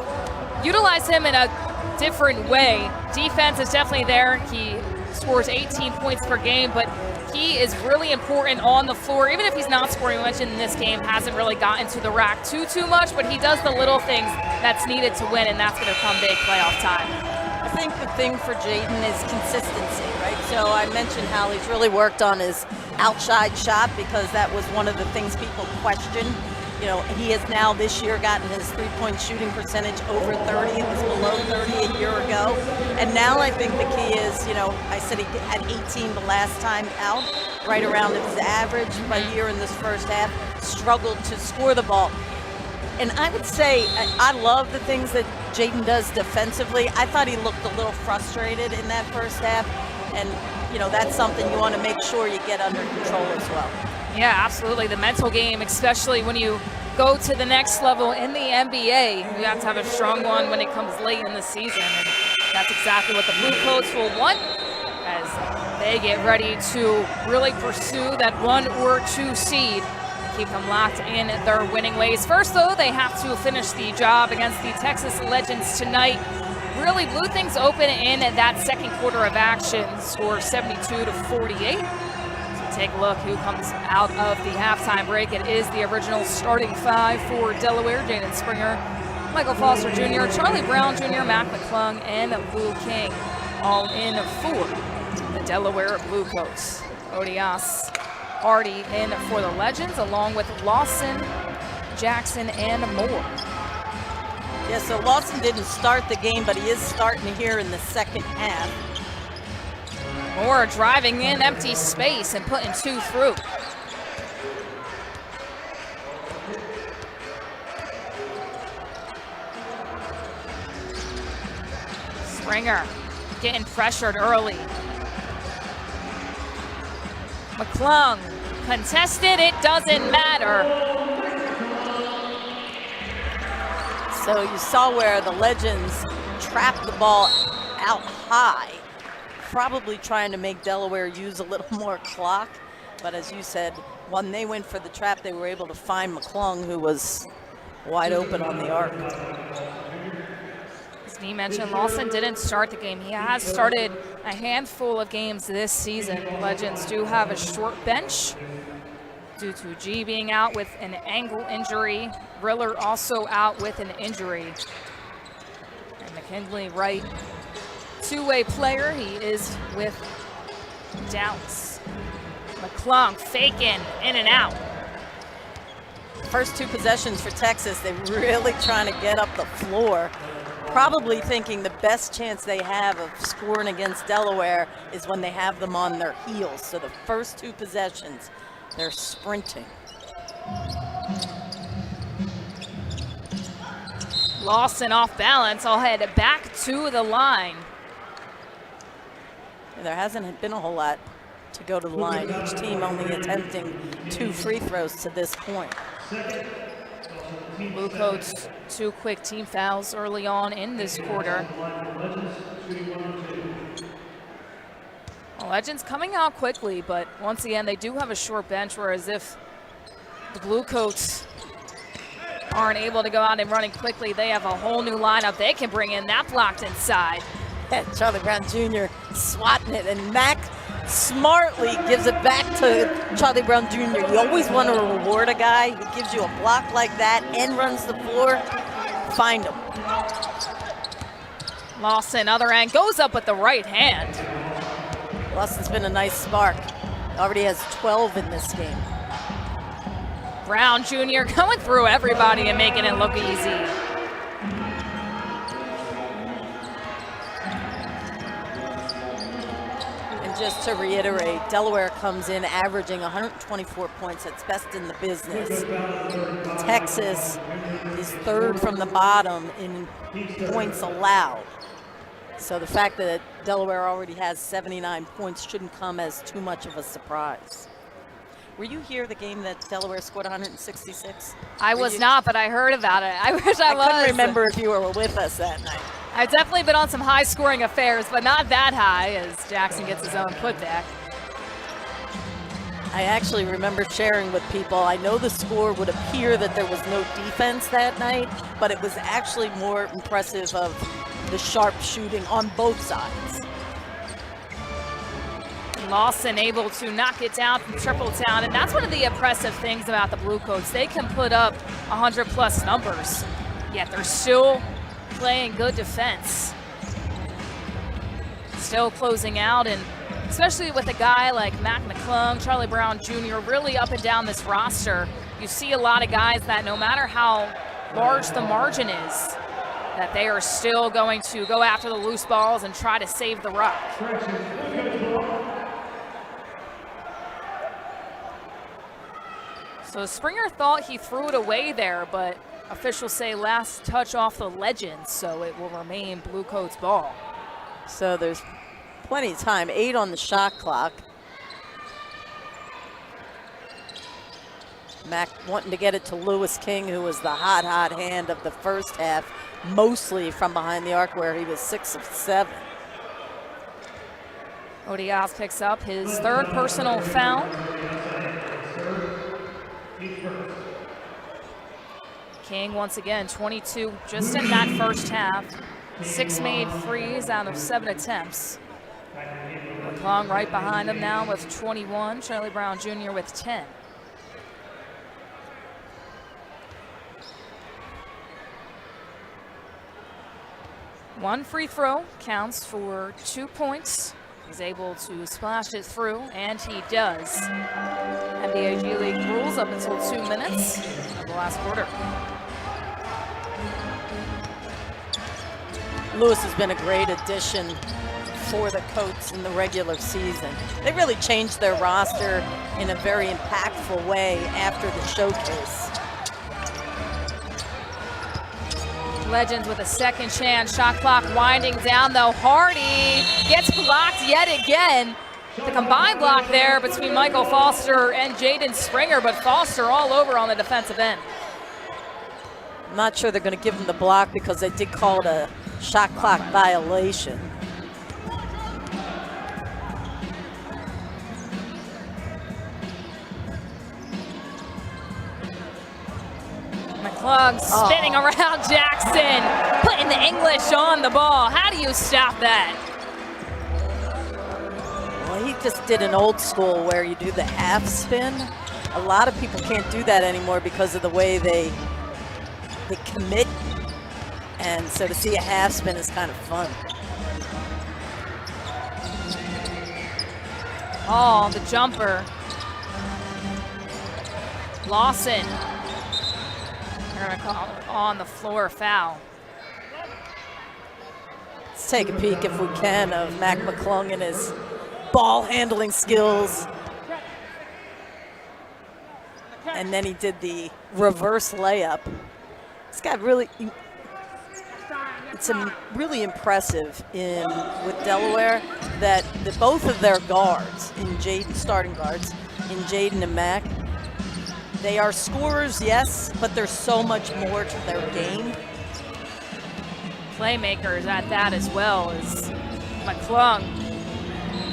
utilize him in a different way. Defense is definitely there. He scores 18 points per game, but he is really important on the floor. Even if he's not scoring much in this game, hasn't really gotten to the rack too much, but he does the little things that's needed to win, and that's going to come big playoff time. I think the thing for Jaden is consistency, right? So I mentioned how he's really worked on his outside shot because that was one of the things people questioned. You know, he has now this year gotten his three-point shooting percentage over 30. It was below 30 a year ago. And now I think the key is, you know, I said he had 18 the last time out, right around his average by year in this first half, struggled to score the ball. And I would say I love the things that Jaden does defensively. I thought he looked a little frustrated in that first half. And, you know, that's something you want to make sure you get under control as well. Yeah, absolutely. The mental game, especially when you go to the next level in the NBA, you have to have a strong one when it comes late in the season. And that's exactly what the Blue Coats will want as they get ready to really pursue that 1 or 2 seed. Keep them locked in their winning ways. First, though, they have to finish the job against the Texas Legends tonight. Really blew things open in that second quarter of action, score 72-48. So take a look who comes out of the halftime break. It is the original starting 5 for Delaware: Jaden Springer, Michael Foster Jr., Charlie Brown Jr., Mac McClung, and Lou King, all in for the Delaware Blue Coats. Odias already in for the Legends, along with Lawson, Jackson, and Moore. Yeah, so Lawson didn't start the game, but he is starting here in the second half. Moore driving in empty space and putting 2 through. Springer getting pressured early. McClung contested, it doesn't matter. So you saw where the Legends trapped the ball out high, probably trying to make Delaware use a little more clock. But as you said, when they went for the trap, they were able to find McClung, who was wide open on the arc. As Dee mentioned, Lawson didn't start the game. He has started a handful of games this season. Legends do have a short bench due to G being out with an ankle injury. Riller also out with an injury. And McKinley Wright, 2-way player. He is with Dallas. McClung faking in and out. First 2 possessions for Texas, they're really trying to get up the floor. Probably thinking the best chance they have of scoring against Delaware is when they have them on their heels. So the first 2 possessions, they're sprinting. Lawson off balance. I'll head back to the line. There hasn't been a whole lot to go to the line. Each team only attempting 2 free throws to this point. Blue Coats, 2 quick team fouls early on in this quarter. Legends coming out quickly, but once again, they do have a short bench, whereas if the Blue Coats aren't able to go out and running quickly, they have a whole new lineup they can bring in. That blocked inside. Charlie Brown Jr. swatting it, and Mac smartly gives it back to Charlie Brown Jr. You always want to reward a guy who gives you a block like that and runs the floor. Find him. Lawson, other end, goes up with the right hand. Lawson's been a nice spark. Already has 12 in this game. Brown Jr. going through everybody and making it look easy. And just to reiterate, Delaware comes in averaging 124 points. That's best in the business. Texas is third from the bottom in points allowed. So the fact that Delaware already has 79 points shouldn't come as too much of a surprise. Were you here the game that Delaware scored 166? I was not, but I heard about it. I wish I was. I couldn't remember if you were with us that night. I've definitely been on some high-scoring affairs, but not that high as Jackson gets his own putback. I actually remember sharing with people, I know the score would appear that there was no defense that night, but it was actually more impressive of the sharp shooting on both sides. Lawson able to knock it down from Tripletown, and that's one of the impressive things about the Blue Coats. They can put up 100-plus numbers, yet they're still playing good defense. Still closing out, and especially with a guy like Mac McClung, Charlie Brown Jr., really up and down this roster, you see a lot of guys that no matter how large the margin is, that they are still going to go after the loose balls and try to save the rock. So Springer thought he threw it away there, but officials say last touch off the Legends, so it will remain Blue Coats ball. So there's plenty of time, 8 on the shot clock. Mac wanting to get it to Lewis King, who was the hot hand of the first half, mostly from behind the arc where he was 6 of 7. Odias picks up his third personal foul. King once again 22 just in that first half. 6 made threes out of 7 attempts. McClung right behind him now with 21. Charlie Brown Jr. with 10. One free throw counts for 2 points. He's able to splash it through, and he does. NBA G League rules up until 2 minutes of the last quarter. Lewis has been a great addition for the Coats in the regular season. They really changed their roster in a very impactful way after the showcase. Legends with a second chance. Shot clock winding down, though. Hardy gets blocked yet again. The combined block there between Michael Foster and Jaden Springer, but Foster all over on the defensive end. I'm not sure they're going to give him the block because they did call it a shot clock violation. McClung spinning around Jackson, putting the English on the ball. How do you stop that? Well, he just did an old school where you do the half spin. A lot of people can't do that anymore because of the way they commit. And so to see a half spin is kind of fun. Oh, the jumper. Lawson. They're going to call it on the floor foul. Let's take a peek if we can of Mac McClung and his ball handling skills. And then he did the reverse layup. This guy really, it's really impressive with Delaware that both of their guards, starting guards, in Jaden and Mac, they are scorers, yes, but there's so much more to their game. Playmakers at that as well as McClung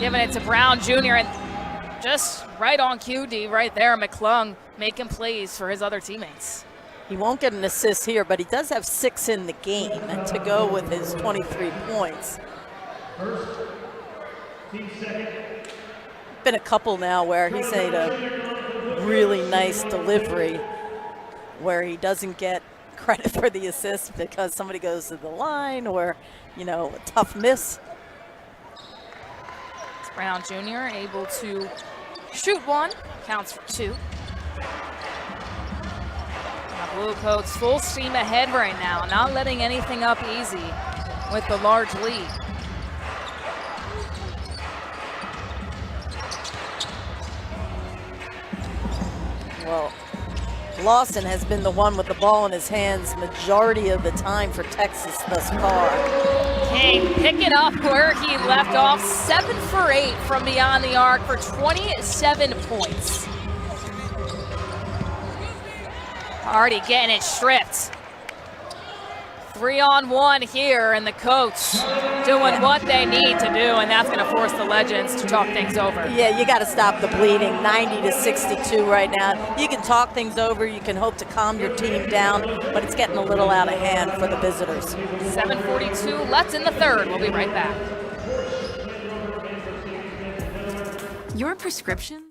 giving it to Brown Jr. and just right on QD right there. McClung making plays for his other teammates. He won't get an assist here, but he does have 6 in the game to go with his 23 points. Been a couple now where he's made a really nice delivery where he doesn't get credit for the assist because somebody goes to the line or, a tough miss. Brown Jr. able to shoot one, counts for 2. Now Blue Coats full steam ahead right now, not letting anything up easy with the large lead. Well, Lawson has been the one with the ball in his hands majority of the time for Texas thus far. King picking up where he left off, 7 for 8 from beyond the arc for 27 points. Already getting it stripped. 3-on-1 here, and the Coats doing what they need to do, and that's going to force the Legends to talk things over. Yeah, you got to stop the bleeding. 90-62 right now. You can talk things over. You can hope to calm your team down, but it's getting a little out of hand for the visitors. 7:42 left in the third. We'll be right back. Your prescription?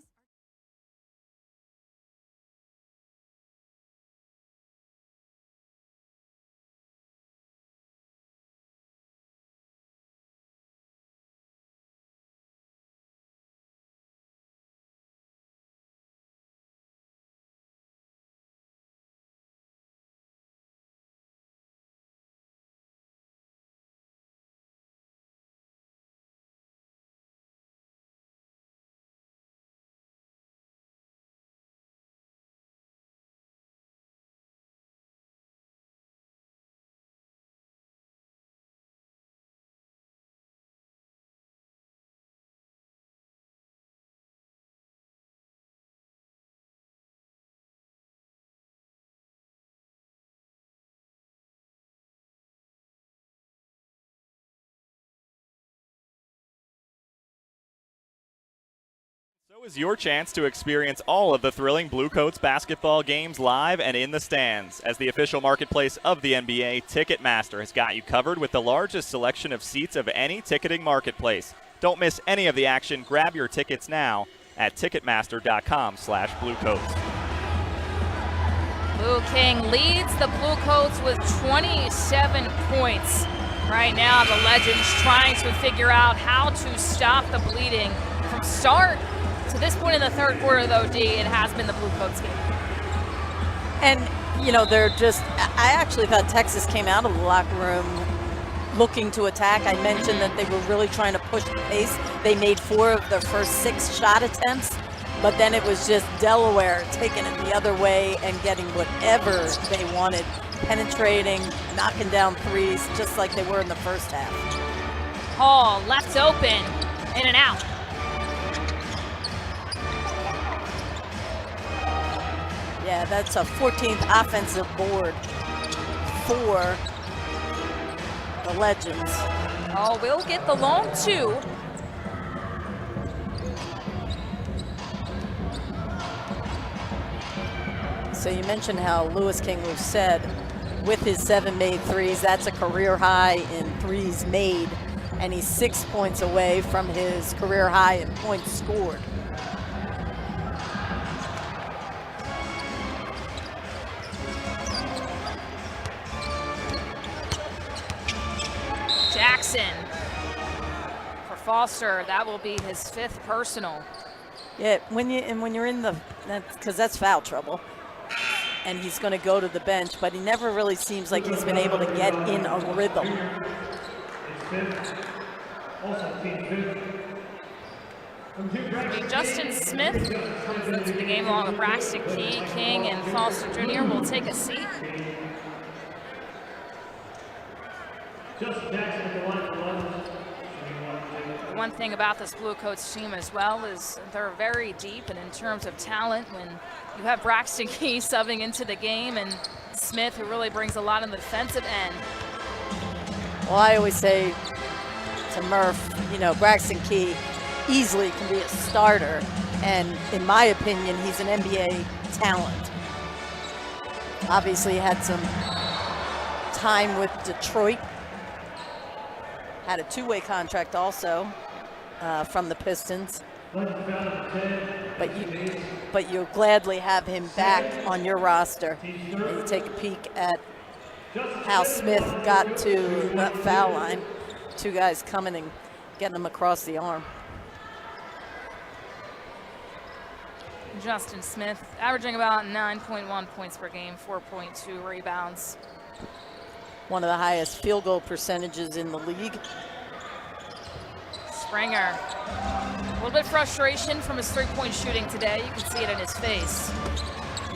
So is your chance to experience all of the thrilling Blue Coats basketball games live and in the stands. As the official marketplace of the NBA, Ticketmaster has got you covered with the largest selection of seats of any ticketing marketplace. Don't miss any of the action. Grab your tickets now at Ticketmaster.com/BlueCoats. Blue King leads the Blue Coats with 27 points. Right now, the Legends trying to figure out how to stop the bleeding from start to this point in the third quarter, though, D, it has been the Blue Coats game. And, you know, they're just, I actually thought Texas came out of the locker room looking to attack. I mentioned that they were really trying to push the pace. They made 4 of their first 6 shot attempts, but then it was just Delaware taking it the other way and getting whatever they wanted, penetrating, knocking down threes, just like they were in the first half. Hall left open, in and out. Yeah, that's a 14th offensive board for the Legends. Oh, we'll get the long 2. So you mentioned how Lewis King was said with his 7 made threes, that's a career high in threes made, and he's 6 points away from his career high in points scored. Jackson for Foster, that will be his 5th personal. Yeah, when you're in the, because that's foul trouble, and he's going to go to the bench, but he never really seems like he's been able to get in a rhythm. Justin Smith comes into the game along with Braxton Key, King, and Foster Jr. will take a seat. One thing about this Blue Coats team as well is they're very deep, and in terms of talent, when you have Braxton Key subbing into the game and Smith, who really brings a lot on the defensive end. Well, I always say to Murph, you know, Braxton Key easily can be a starter, and in my opinion, he's an NBA talent. Obviously had some time with Detroit, had a 2-way contract also from the Pistons. But you'll gladly have him back on your roster. And you take a peek at how Smith got to that foul line. 2 guys coming and getting him across the arm. Justin Smith, averaging about 9.1 points per game, 4.2 rebounds. One of the highest field goal percentages in the league. Springer, a little bit of frustration from his three-point shooting today. You can see it in his face.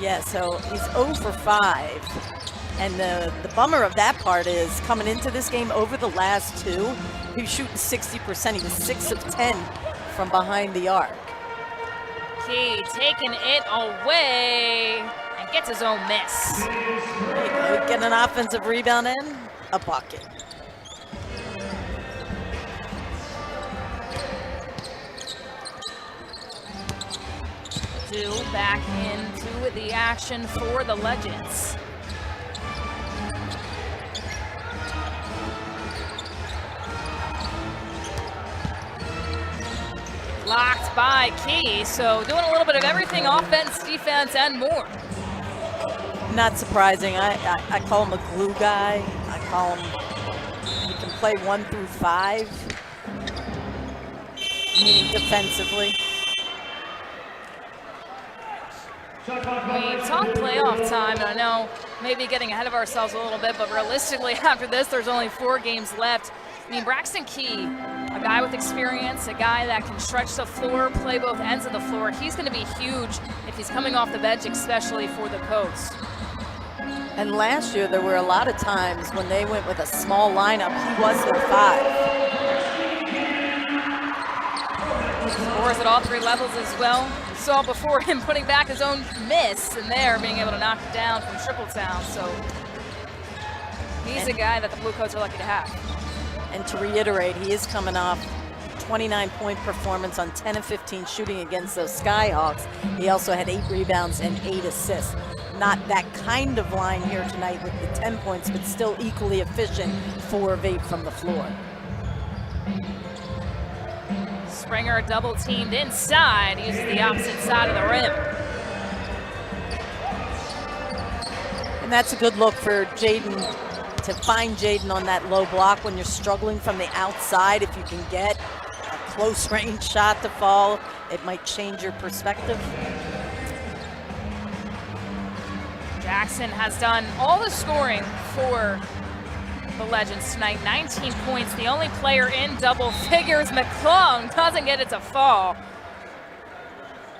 Yeah, so he's 0 for 5. And the bummer of that part is coming into this game over the last two, he was shooting 60%. He was 6 of 10 from behind the arc. Key taking it away and gets his own miss. There you go. Get an offensive rebound in, a bucket. Back into the action for the Legends. Blocked by Key, so doing a little bit of everything, offense, defense, and more. Not surprising. I call him a glue guy. I call him, he can play 1 through 5, meaning defensively. We talked playoff time, and I know maybe getting ahead of ourselves a little bit, but realistically after this, there's only 4 games left. I mean, Braxton Key, a guy with experience, a guy that can stretch the floor, play both ends of the floor. He's going to be huge if he's coming off the bench, especially for the Coats. And last year, there were a lot of times when they went with a small lineup, he was their 5. Scores at all 3 levels as well. We saw before him putting back his own miss and there being able to knock it down from Tripletown. So he's a guy that the Blue Coats are lucky to have. And to reiterate, he is coming off 29-point performance on 10 of 15 shooting against those Skyhawks. He also had 8 rebounds and 8 assists. Not that kind of line here tonight with the 10 points, but still equally efficient, 4 of 8 from the floor. Springer double teamed inside, uses the opposite side of the rim. And that's a good look for Jaden, to find Jaden on that low block when you're struggling from the outside. If you can get a close range shot to fall, it might change your perspective. Jackson has done all the scoring for the Legends tonight. 19 points, the only player in double figures. McClung doesn't get it to fall.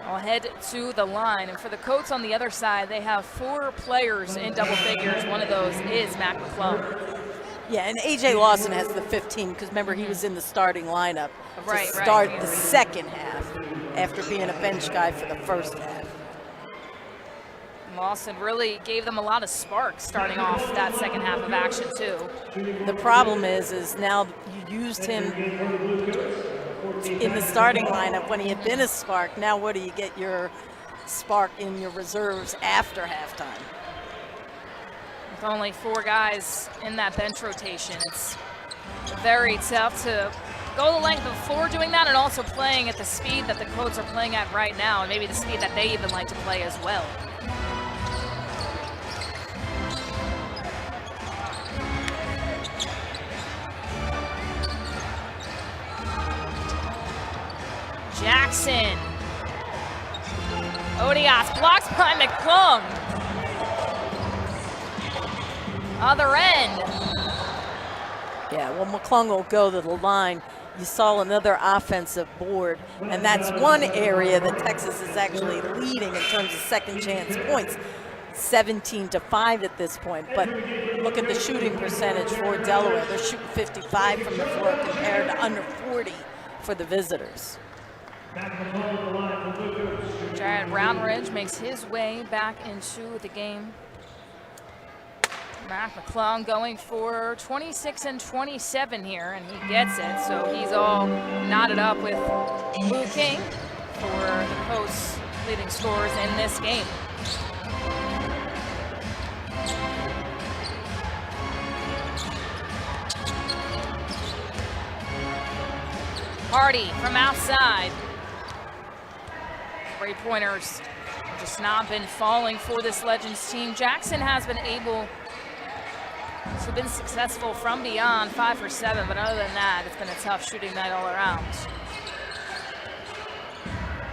I'll head to the line, and for the Coats on the other side, they have 4 players in double figures. One of those is Mac McClung. Yeah, and AJ Lawson has the 15, because remember, he was in the starting lineup Right, to start right. the second half after being a bench guy for the first half. Lawson really gave them a lot of spark starting off that second half of action too. The problem is now you used him in the starting lineup when he had been a spark. Now where do you get your spark in your reserves after halftime? With only 4 guys in that bench rotation, it's very tough to go the length of the floor doing that, and also playing at the speed that the Coats are playing at right now, and maybe the speed that they even like to play as well. Jackson. Odias blocked by McClung. Other end. Yeah, well, McClung will go to the line. You saw another offensive board, and that's one area that Texas is actually leading in terms of second chance points. 17-5 at this point, but look at the shooting percentage for Delaware. They're shooting 55 from the floor compared to under 40 for the visitors. Jared Brownridge makes his way back into the game. Mac McClung going for 26 and 27 here, and he gets it, so he's all knotted up with Lou King for the Coats' leading scorers in this game. Hardy from outside. 3-pointers just not been falling for this Legends team. Jackson has been able to been successful from beyond, 5 for 7, but other than that, it's been a tough shooting night all around.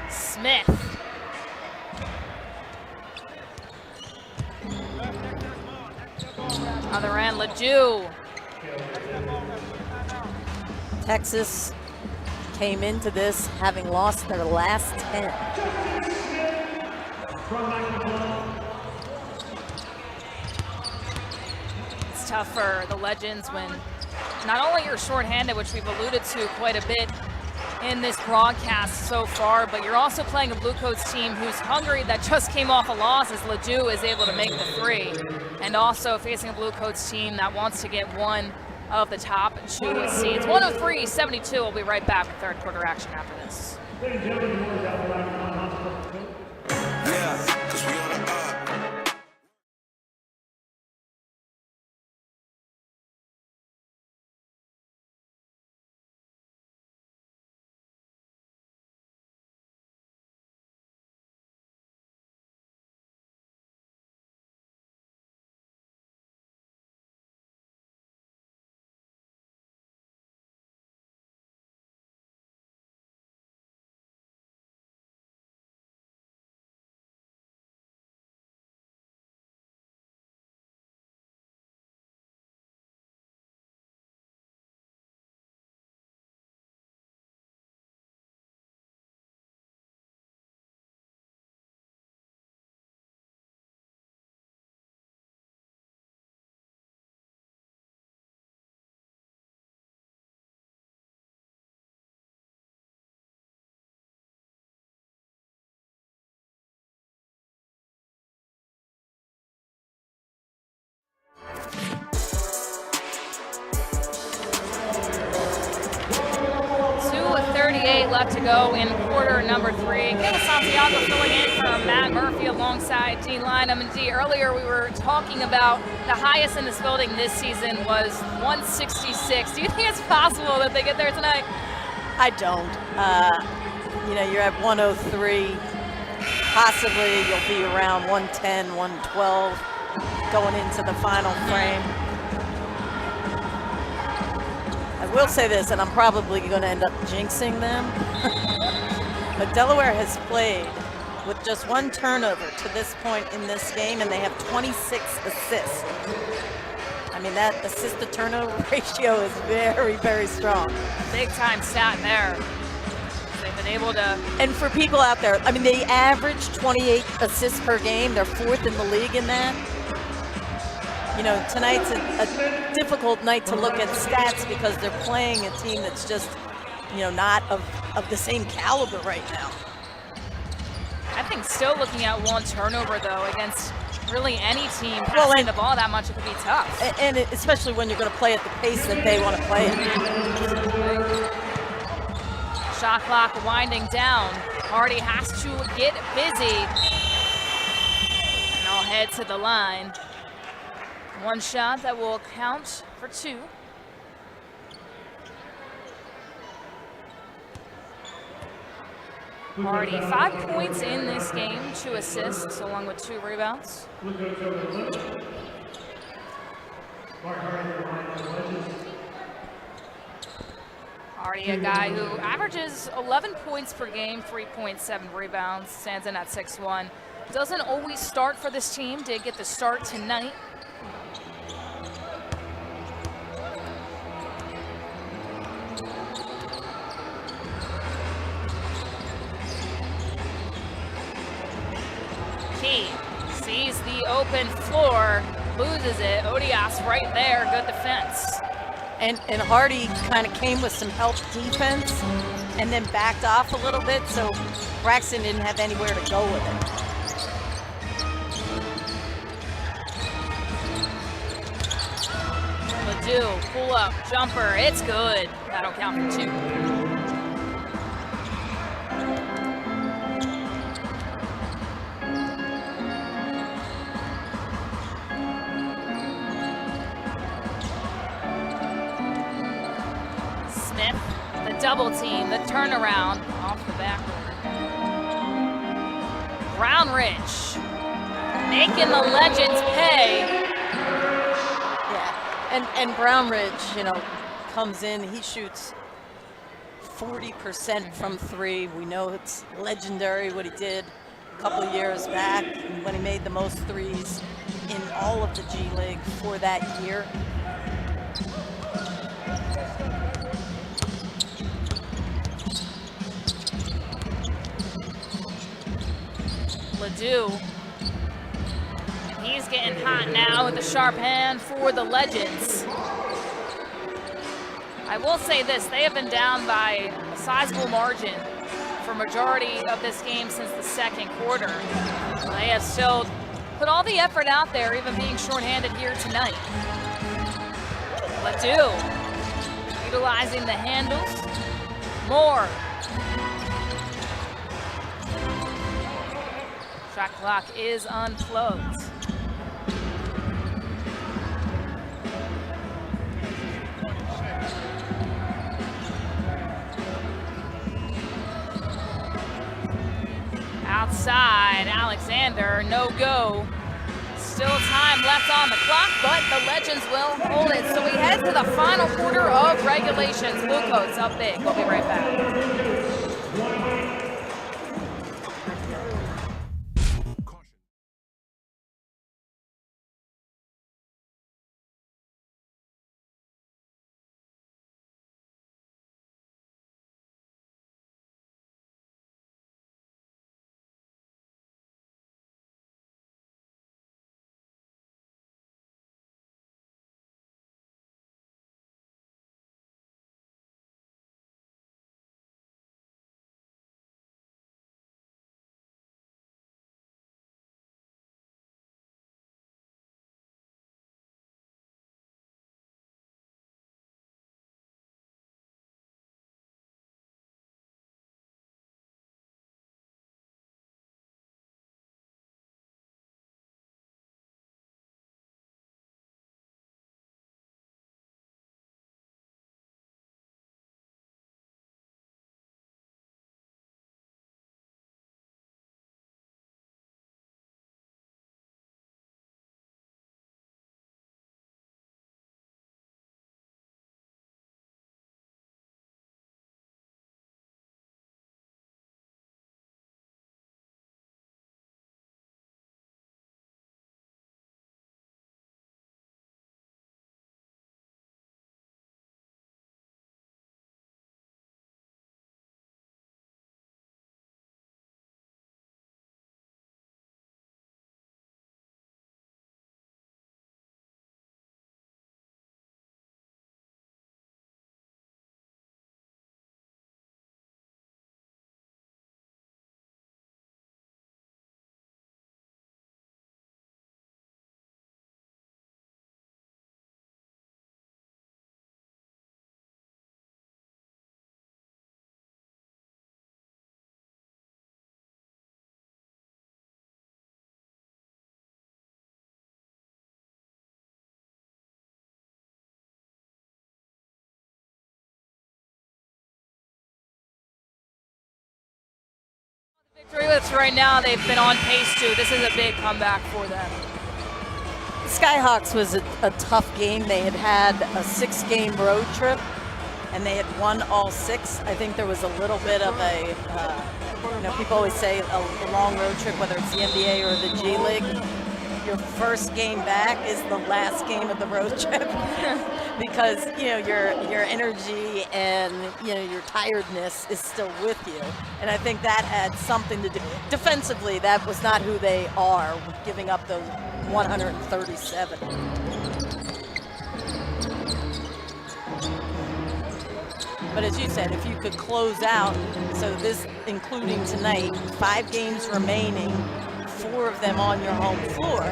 Smith Other end, Ledoux. Texas came into this having lost their last 10. It's tough for the Legends when not only you're shorthanded, which we've alluded to quite a bit in this broadcast so far, but you're also playing a Blue Coats team who's hungry, that just came off a loss as Ledoux is able to make the 3. And also facing a Blue Coats team that wants to get one of the top 2 seeds. 103-72. We'll be right back with third quarter action after this. Yeah, 'cause we on the up. Left to go in quarter number 3. Kayla Santiago filling in for Matt Murphy alongside Dean Lynham. And Dee, earlier we were talking about the highest in this building this season was 166. Do you think it's possible that they get there tonight? I don't. You know, you're at 103. Possibly you'll be around 110, 112 going into the final frame. I will say this, and I'm probably going to end up jinxing them, but Delaware has played with just 1 turnover to this point in this game, and they have 26 assists. I mean, that assist-to-turnover ratio is very, very strong. Big-time stat there. They've been able to... And for people out there, I mean, they average 28 assists per game. They're 4th in the league in that. You know, tonight's a difficult night to look at stats because they're playing a team that's just, you know, not of the same caliber right now. I think still looking at 1 turnover, though, against really any team passing the ball that much, it could be tough. And especially when you're going to play at the pace that they want to play at. Shot clock winding down. Hardy has to get busy. And I'll head to the line. 1 shot that will count for 2. Hardy, 5 points in this game, 2 assists, along with 2 rebounds. Hardy, a guy who averages 11 points per game, 3.7 rebounds, stands in at 6'1". Doesn't always start for this team, did get the start tonight. Key sees the open floor, loses it. Odias right there, good defense. And Hardy kind of came with some help defense and then backed off a little bit, so Braxton didn't have anywhere to go with it. Ledoux, pull up, jumper, it's good. That'll count for 2. Double team, the turnaround off the backboard. Brownridge making the Legends pay. Yeah, and Brownridge, you know, comes in, he shoots 40% from 3. We know it's legendary what he did a couple of years back when he made the most threes in all of the G League for that year. Ledoux. He's getting hot now with the sharp hand for the Legends. I will say this, they have been down by a sizable margin for majority of this game since the second quarter. They have still put all the effort out there, even being shorthanded here tonight. Ledoux utilizing the handles. Moore. Shot clock is unplugged. Outside, Alexander, no go. Still time left on the clock, but the Legends will hold it. So we head to the final quarter of regulations. Blue Coats up big. We'll be right back. Victory lists right now, they've been on pace to. This is a big comeback for them. Skyhawks was a tough game. They had had a 6-game road trip, and they had won all 6. I think there was a little bit of a, people always say a long road trip, whether it's the NBA or the G League. Your first game back is the last game of the road trip because your energy and your tiredness is still with you, and I think that had something to do. Defensively, that was not who they are, giving up those 137. But as you said, if you could close out, so this including tonight, 5 games remaining, 4 of them on your home floor.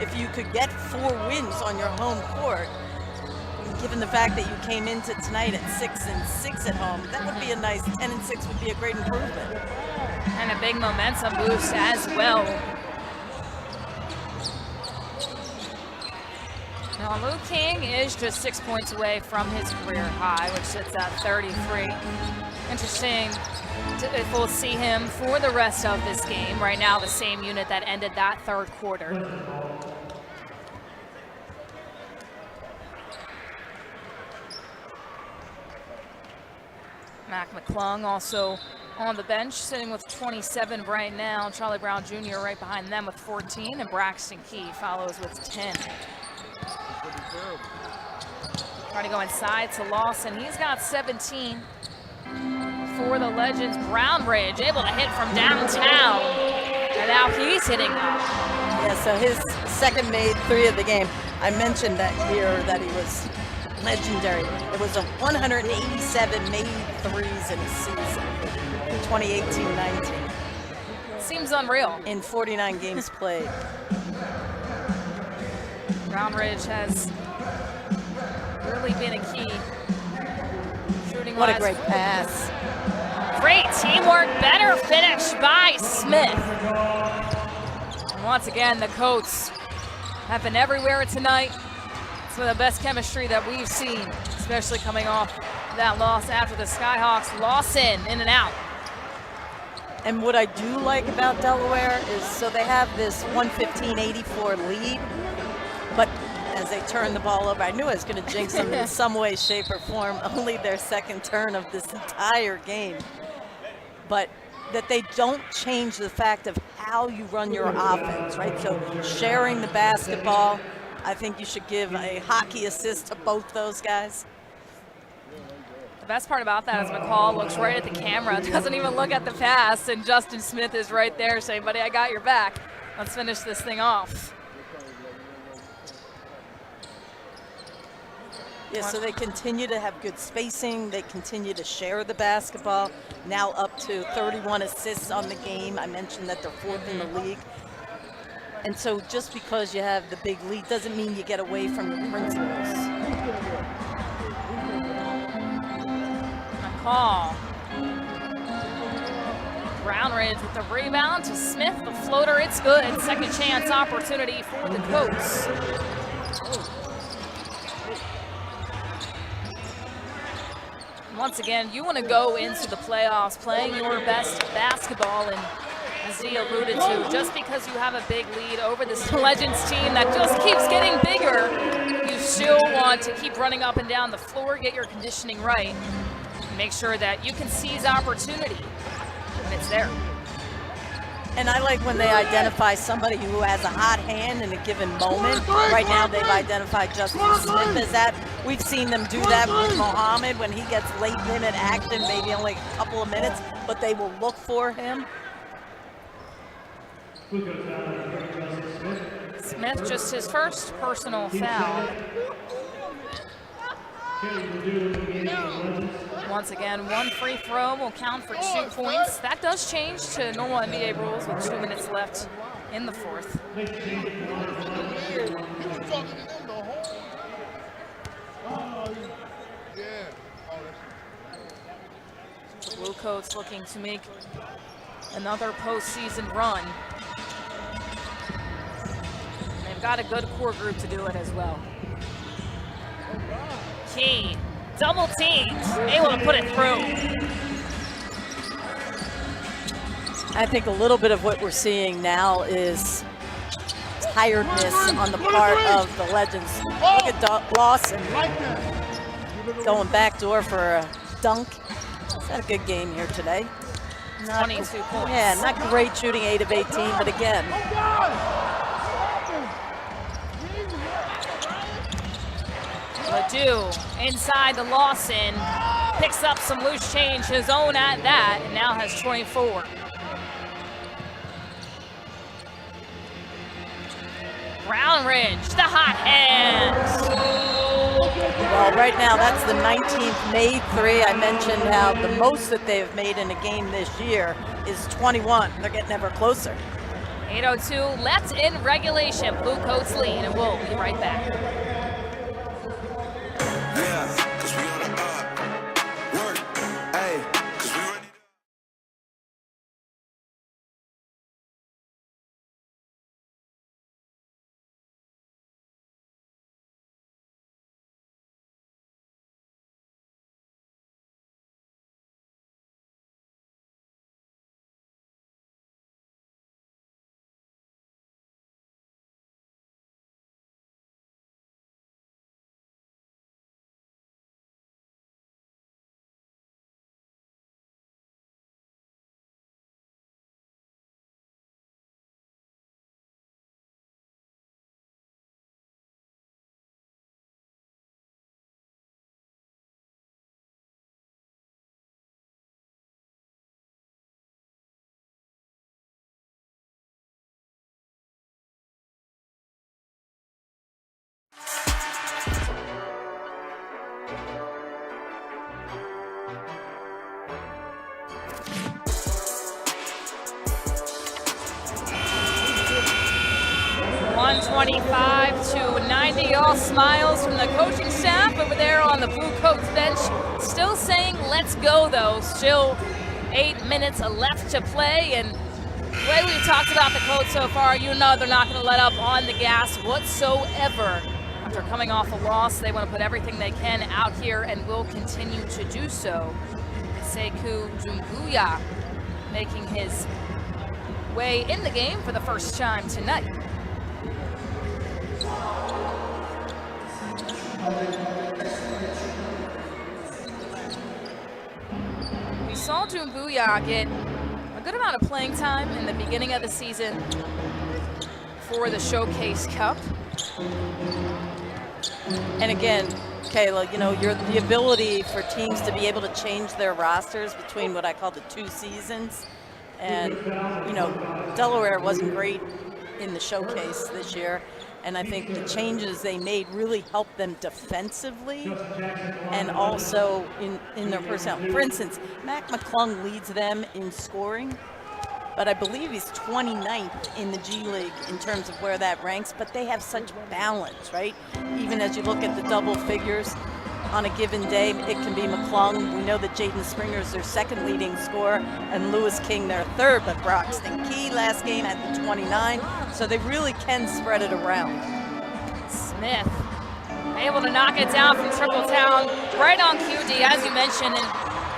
If you could get 4 wins on your home court, given the fact that you came into tonight at 6-6 at home, that would be a nice 10-6 would be a great improvement. And a big momentum boost as well. Now Luke King is just 6 points away from his career high, which sits at 33. Interesting if we'll see him for the rest of this game. Right now, the same unit that ended that third quarter. Mac McClung also on the bench, sitting with 27 right now. Charlie Brown Jr. right behind them with 14, and Braxton Key follows with 10. Trying to go inside to Lawson. He's got 17 for the Legends. Brownridge able to hit from downtown, and now he's hitting. Yeah, so his second made three of the game. I mentioned that year that he was legendary. It was a 187 made threes in a season, 2018-19. Seems unreal. In 49 games played. Brownridge has really been a key shooting. What a great pass. Great teamwork, better finish by Smith. And once again, the Coats have been everywhere tonight. Some of the best chemistry that we've seen, especially coming off that loss after the Skyhawks. Lawson in and out. And what I do like about Delaware is, so they have this 115-84 lead, but as they turn the ball over, I knew I was going to jinx them in some way, shape, or form. Only their second turn of this entire game. But that they don't change the fact of how you run your offense, right? So sharing the basketball, I think you should give a hockey assist to both those guys. The best part about that is McCall looks right at the camera, doesn't even look at the pass, and Justin Smith is right there saying, buddy, I got your back. Let's finish this thing off. Yeah, so they continue to have good spacing. They continue to share the basketball. Now up to 31 assists on the game. I mentioned that they're fourth in the league. And so just because you have the big lead doesn't mean you get away from your principles. McCall. Brownridge with the rebound to Smith. The floater, it's good. Second chance opportunity for the Coats. Once again, you want to go into the playoffs playing your best basketball, and as Dee alluded to, just because you have a big lead over this Legends team that just keeps getting bigger, you still want to keep running up and down the floor, get your conditioning right, and make sure that you can seize opportunity when it's there. And I like when they identify somebody who has a hot hand in a given moment. Right now they've identified Justin Smith as that. We've seen them do that with Mohammed when he gets late minute action, maybe only a couple of minutes, but they will look for him. Smith just his first personal foul. Once again, one free throw will count for 2 points. That does change to normal NBA rules with 2 minutes left in the fourth. The Blue Coats looking to make another postseason run. They've got a good core group to do it as well. Key, double teamed, able to put it through. I think a little bit of what we're seeing now is tiredness on the part of the Legends. Look at Lawson going backdoor for a dunk. He's had a good game here today. 22 points. Yeah, not great shooting, 8 of 18, but again. Ledoux inside to Lawson, picks up some loose change, his own at that, and now has 24. Brownridge, the hot hand. Well, right now that's the 19th made three. I mentioned how the most that they've made in a game this year is 21. They're getting ever closer. 8:02 left in regulation. Blue Coats lead, and we'll be right back. 125 to 90, all smiles from the coaching staff over there on the Blue Coats bench. Still saying let's go though, still 8 minutes left to play, and the way we've talked about the Coats so far, you know they're not going to let up on the gas whatsoever. After coming off a loss, they want to put everything they can out here and will continue to do so. Sekou Doumbouya making his way in the game for the first time tonight. We saw Doumbouya get a good amount of playing time in the beginning of the season for the Showcase Cup. And again, Kayla, you know, the ability for teams to be able to change their rosters between what I call the 2 seasons. And, you know, Delaware wasn't great in the Showcase this year. And I think the changes they made really helped them defensively and also in their personnel. For instance, Mac McClung leads them in scoring, but I believe he's 29th in the G League in terms of where that ranks, but they have such balance, right? Even as you look at the double figures on a given day, it can be McClung. We know that Jaden Springer is their 2nd leading scorer and Lewis King their 3rd, but Broxton Key last game had the 29, so they really can spread it around. Smith able to knock it down from Tripletown right on QD, as you mentioned, and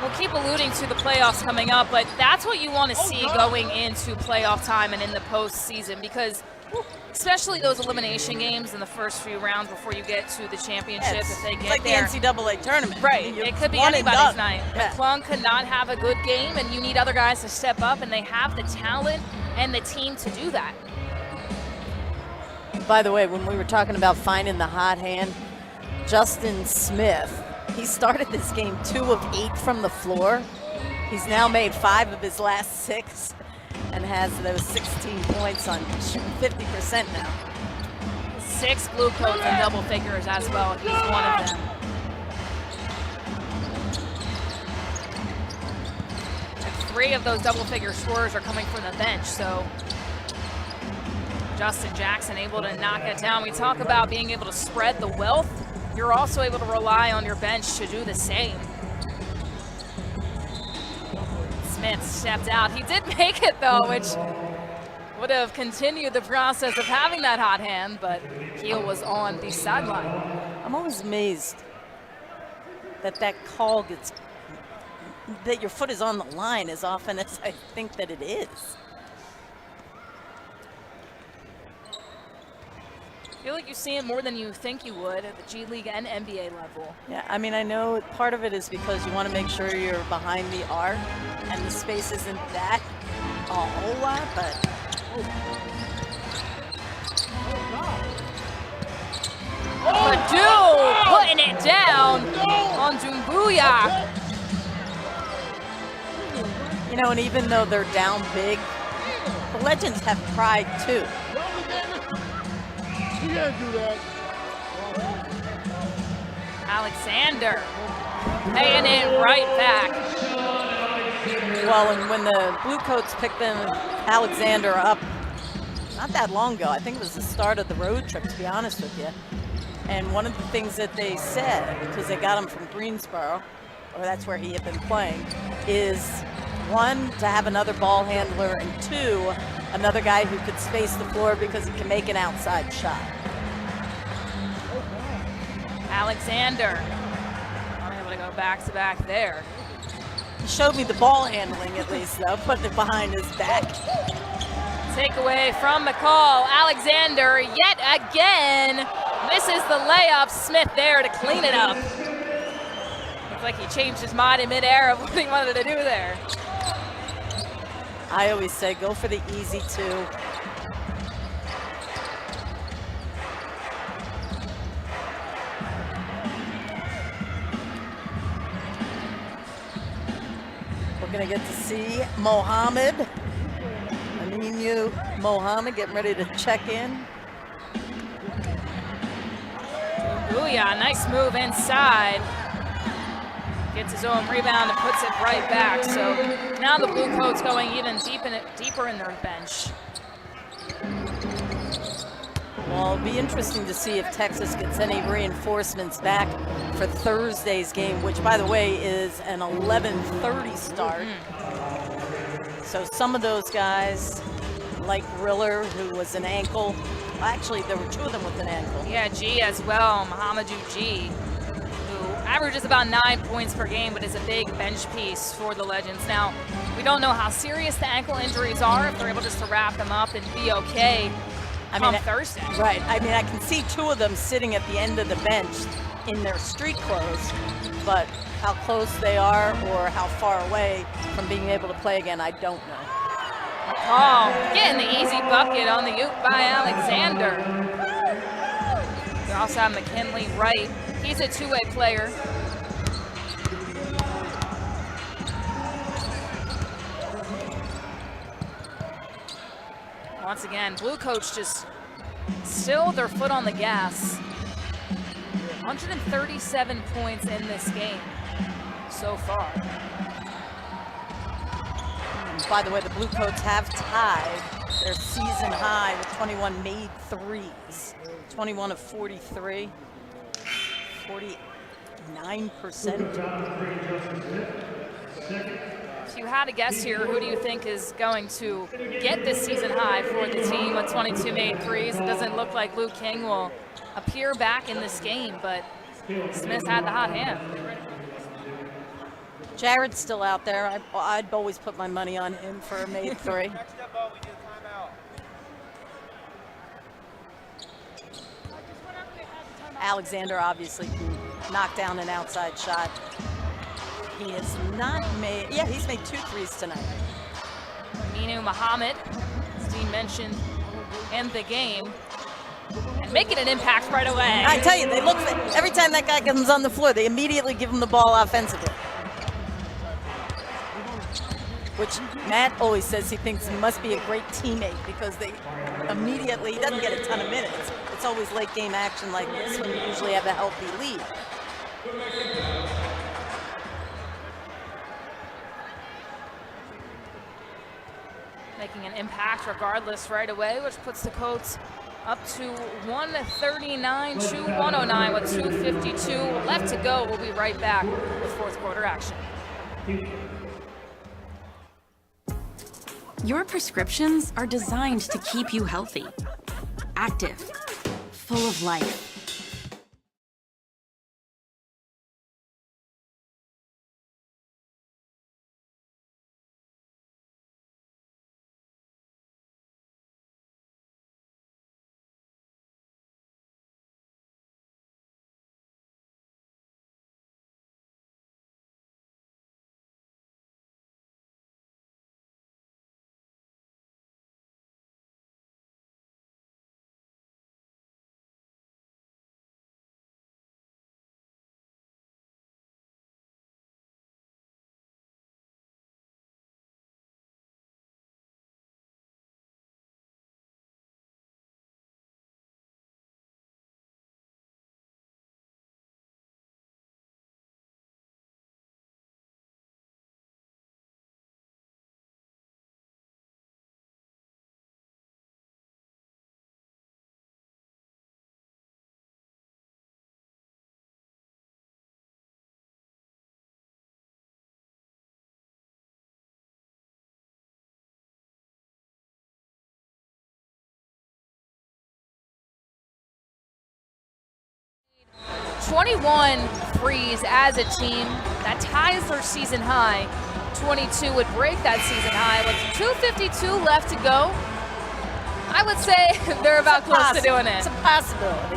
we'll keep alluding to the playoffs coming up, but that's what you want to see going into playoff time and in the postseason, because especially those elimination games in the first few rounds before you get to the championship, if they get like there. the NCAA tournament. Right, it could be anybody's night. McClung could not have a good game, and you need other guys to step up, and they have the talent and the team to do that. By the way, when we were talking about finding the hot hand, Justin Smith, he started this game 2 of 8 from the floor. He's now made 5 of his last 6 and has those 16 points on shooting 50% now. 6 Blue Coats in double figures as well. He's one of them. And 3 of those double figure scorers are coming from the bench, so Justin Jackson able to knock it down. We talk about being able to spread the wealth. You're also able to rely on your bench to do the same. Smith stepped out. He did make it though, which would have continued the process of having that hot hand, but Keel was on the sideline. I'm always amazed that call gets, that your foot is on the line as often as I think that it is. I feel like you see it more than you think you would at the G League and NBA level. Yeah, I mean, I know part of it is because you want to make sure you're behind the arc and the space isn't that a whole lot, but Purdue putting it down on Doumbouya. you know, and even though they're down big, the Legends have pride too. You can't do that. Alexander paying it right back. Well, and when the Blue Coats picked them, Alexander up not that long ago, I think it was the start of the road trip, to be honest with you. And one of the things that they said, because they got him from Greensboro, or that's where he had been playing, is 1, to have another ball handler, and 2, another guy who could space the floor because he can make an outside shot. Alexander unable to go back to back there. He showed me the ball handling at least, though, putting it behind his back. Takeaway from McCall. Alexander yet again misses the layup. Smith there to clean it up. Looks like he changed his mind in midair of what he wanted to do there. I always say go for the easy 2. We're going to get to see Mohammed, Aminu Mohammed, getting ready to check in. Doumbouya, nice move inside. Gets his own rebound and puts it right back. So now the Blue Coats going even deeper in their bench. Well, it'll be interesting to see if Texas gets any reinforcements back for Thursday's game, which, by the way, is an 11:30 start. So some of those guys, like Riller, who was an ankle. Actually, there were 2 of them with an ankle. Yeah, G as well, Mohamedou G, who averages about 9 points per game, but is a big bench piece for the Legends. Now, we don't know how serious the ankle injuries are, if they're able just to wrap them up and be okay come Thursday. Right. I mean, I can see 2 of them sitting at the end of the bench in their street clothes, but how close they are or how far away from being able to play again, I don't know. Oh, getting the easy bucket on the oop by Alexander. We also have McKinley Wright. He's a two-way player. Once again, Blue Coats just still their foot on the gas. 137 points in this game so far. By the way, the Blue Coats have tied their season high with 21 made threes. 21 of 43, 49%. If you had a guess here, who do you think is going to get this season high for the team with 22 made threes? It doesn't look like Luke King will appear back in this game, but Smith had the hot hand. Jared's still out there. I'd always put my money on him for a made 3. Alexander obviously can knock down an outside shot. He has not made, yeah, he's made 2 threes tonight. Minu Muhammad, as Dean mentioned in the game, and making an impact right away. I tell you, they look, every time that guy comes on the floor, they immediately give him the ball offensively. Which Matt always says he thinks he must be a great teammate because they immediately, he doesn't get a ton of minutes. It's always late game action like this when you usually have a healthy lead. Making an impact regardless right away, which puts the Coats up to 139 to 109 with 2:52 left to go. We'll be right back with fourth quarter action. Your prescriptions are designed to keep you healthy, active, full of life. "21 threes as a team. That ties their season high. 22 would break that season high with 2:52 left to go. I would say they're about close to doing it. It's a possibility.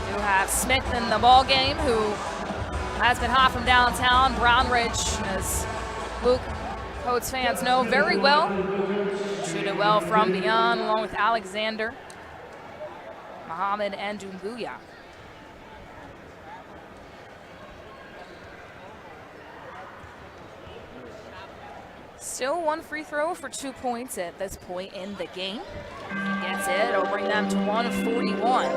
You have Smith in the ball game, who has been hot from downtown. Brown Ridge, as Luke Coats fans know very well, shooting well from beyond, along with Alexander, Muhammad, and Dumbuya. Still one free throw for 2 points at this point in the game. Gets it, it'll bring them to 141.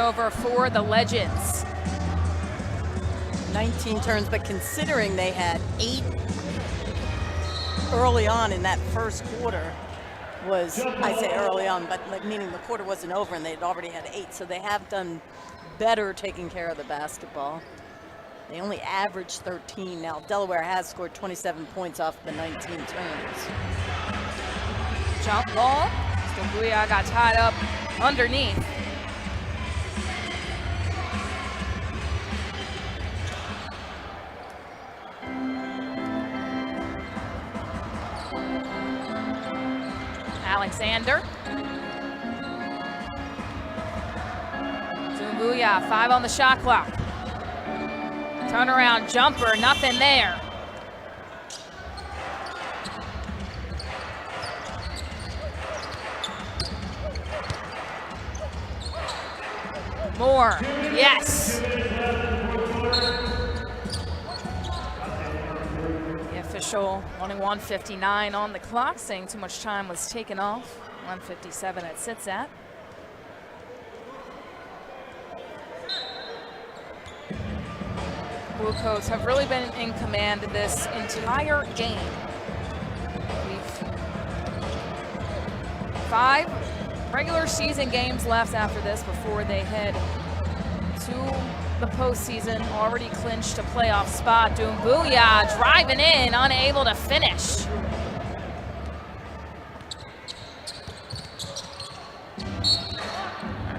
turnover for the Legends. 19 turns, but considering they had 8 early on in that first quarter, was, I say early on, but like meaning the quarter wasn't over and they'd already had 8, so they have done better taking care of the basketball. They only averaged 13. Now Delaware has scored 27 points off the 19 turns. Jump ball. Stambuya got tied up underneath. Alexander. Stambuya, 5 on the shot clock. Turnaround jumper, nothing there. Moore, yes. The official wanting 1:59 on the clock, saying too much time was taken off. 1:57 it sits at. Blue Coats have really been in command this entire game. We've 5 regular season games left after this before they head to the postseason. Already clinched a playoff spot. Stambuya driving in, unable to finish.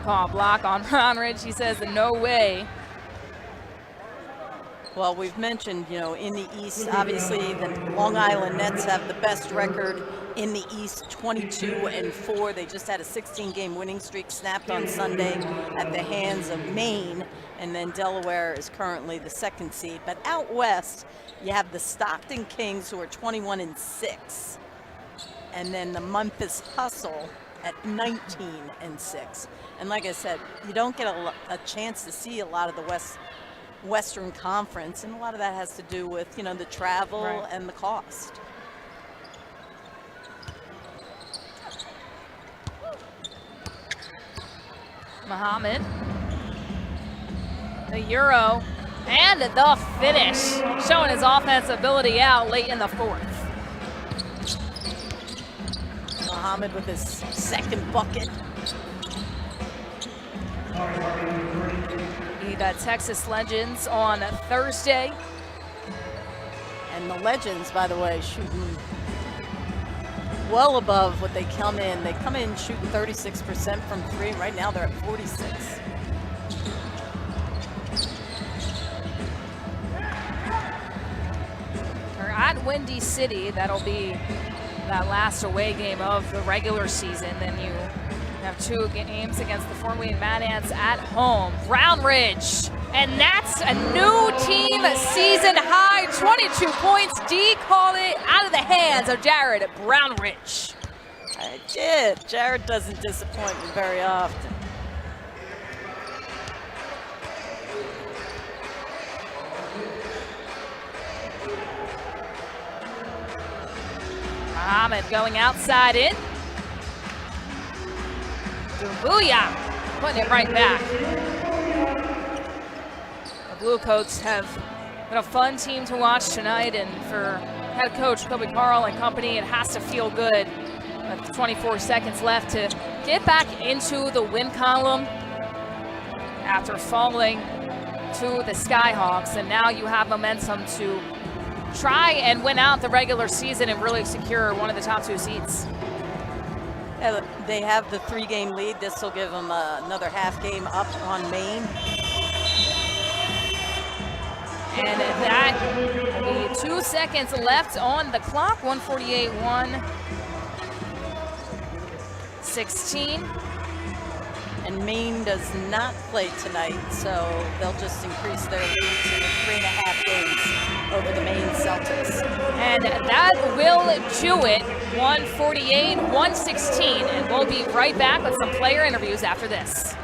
Call block on Brownridge. He says no way. Well, we've mentioned, you know, in the East, obviously the Long Island Nets have the best record in the East, 22-4. They just had a 16-game winning streak snapped on Sunday at the hands of Maine, and then Delaware is currently the 2nd seed. But out west, you have the Stockton Kings, who are 21-6, and then the Memphis Hustle at 19-6. And like I said, you don't get a chance to see a lot of the Western Conference, and a lot of that has to do with, you know, the travel and the cost. Muhammad, the Euro, and the finish, showing his offense ability out late in the 4th. Muhammad with his 2nd bucket. The Texas Legends on Thursday. And the Legends, by the way, shooting well above what they come in. They come in shooting 36% from 3. Right now they're at 46. They're at Windy City. That'll be that last away game of the regular season. Then you have 2 games against the Fort Wayne Mad Ants at home. Brownridge, and that's a new team season high, 22 points. D called it out of the hands of Jared Brownridge. I did. Jared doesn't disappoint me very often. Muhammad going outside in. Stambuya putting it right back. The Blue Coats have been a fun team to watch tonight, and for head coach Kobe Carl and company, it has to feel good with 24 seconds left to get back into the win column after falling to the Skyhawks, and now you have momentum to try and win out the regular season and really secure one of the top 2 seeds. They have the 3-game lead. This will give them another half game up on Maine. And that will be 2 seconds left on the clock. 148-1. 16. And Maine does not play tonight, so they'll just increase their lead to 3.5 games over the Maine Celtics. And that will do it. 148-116. And we'll be right back with some player interviews after this.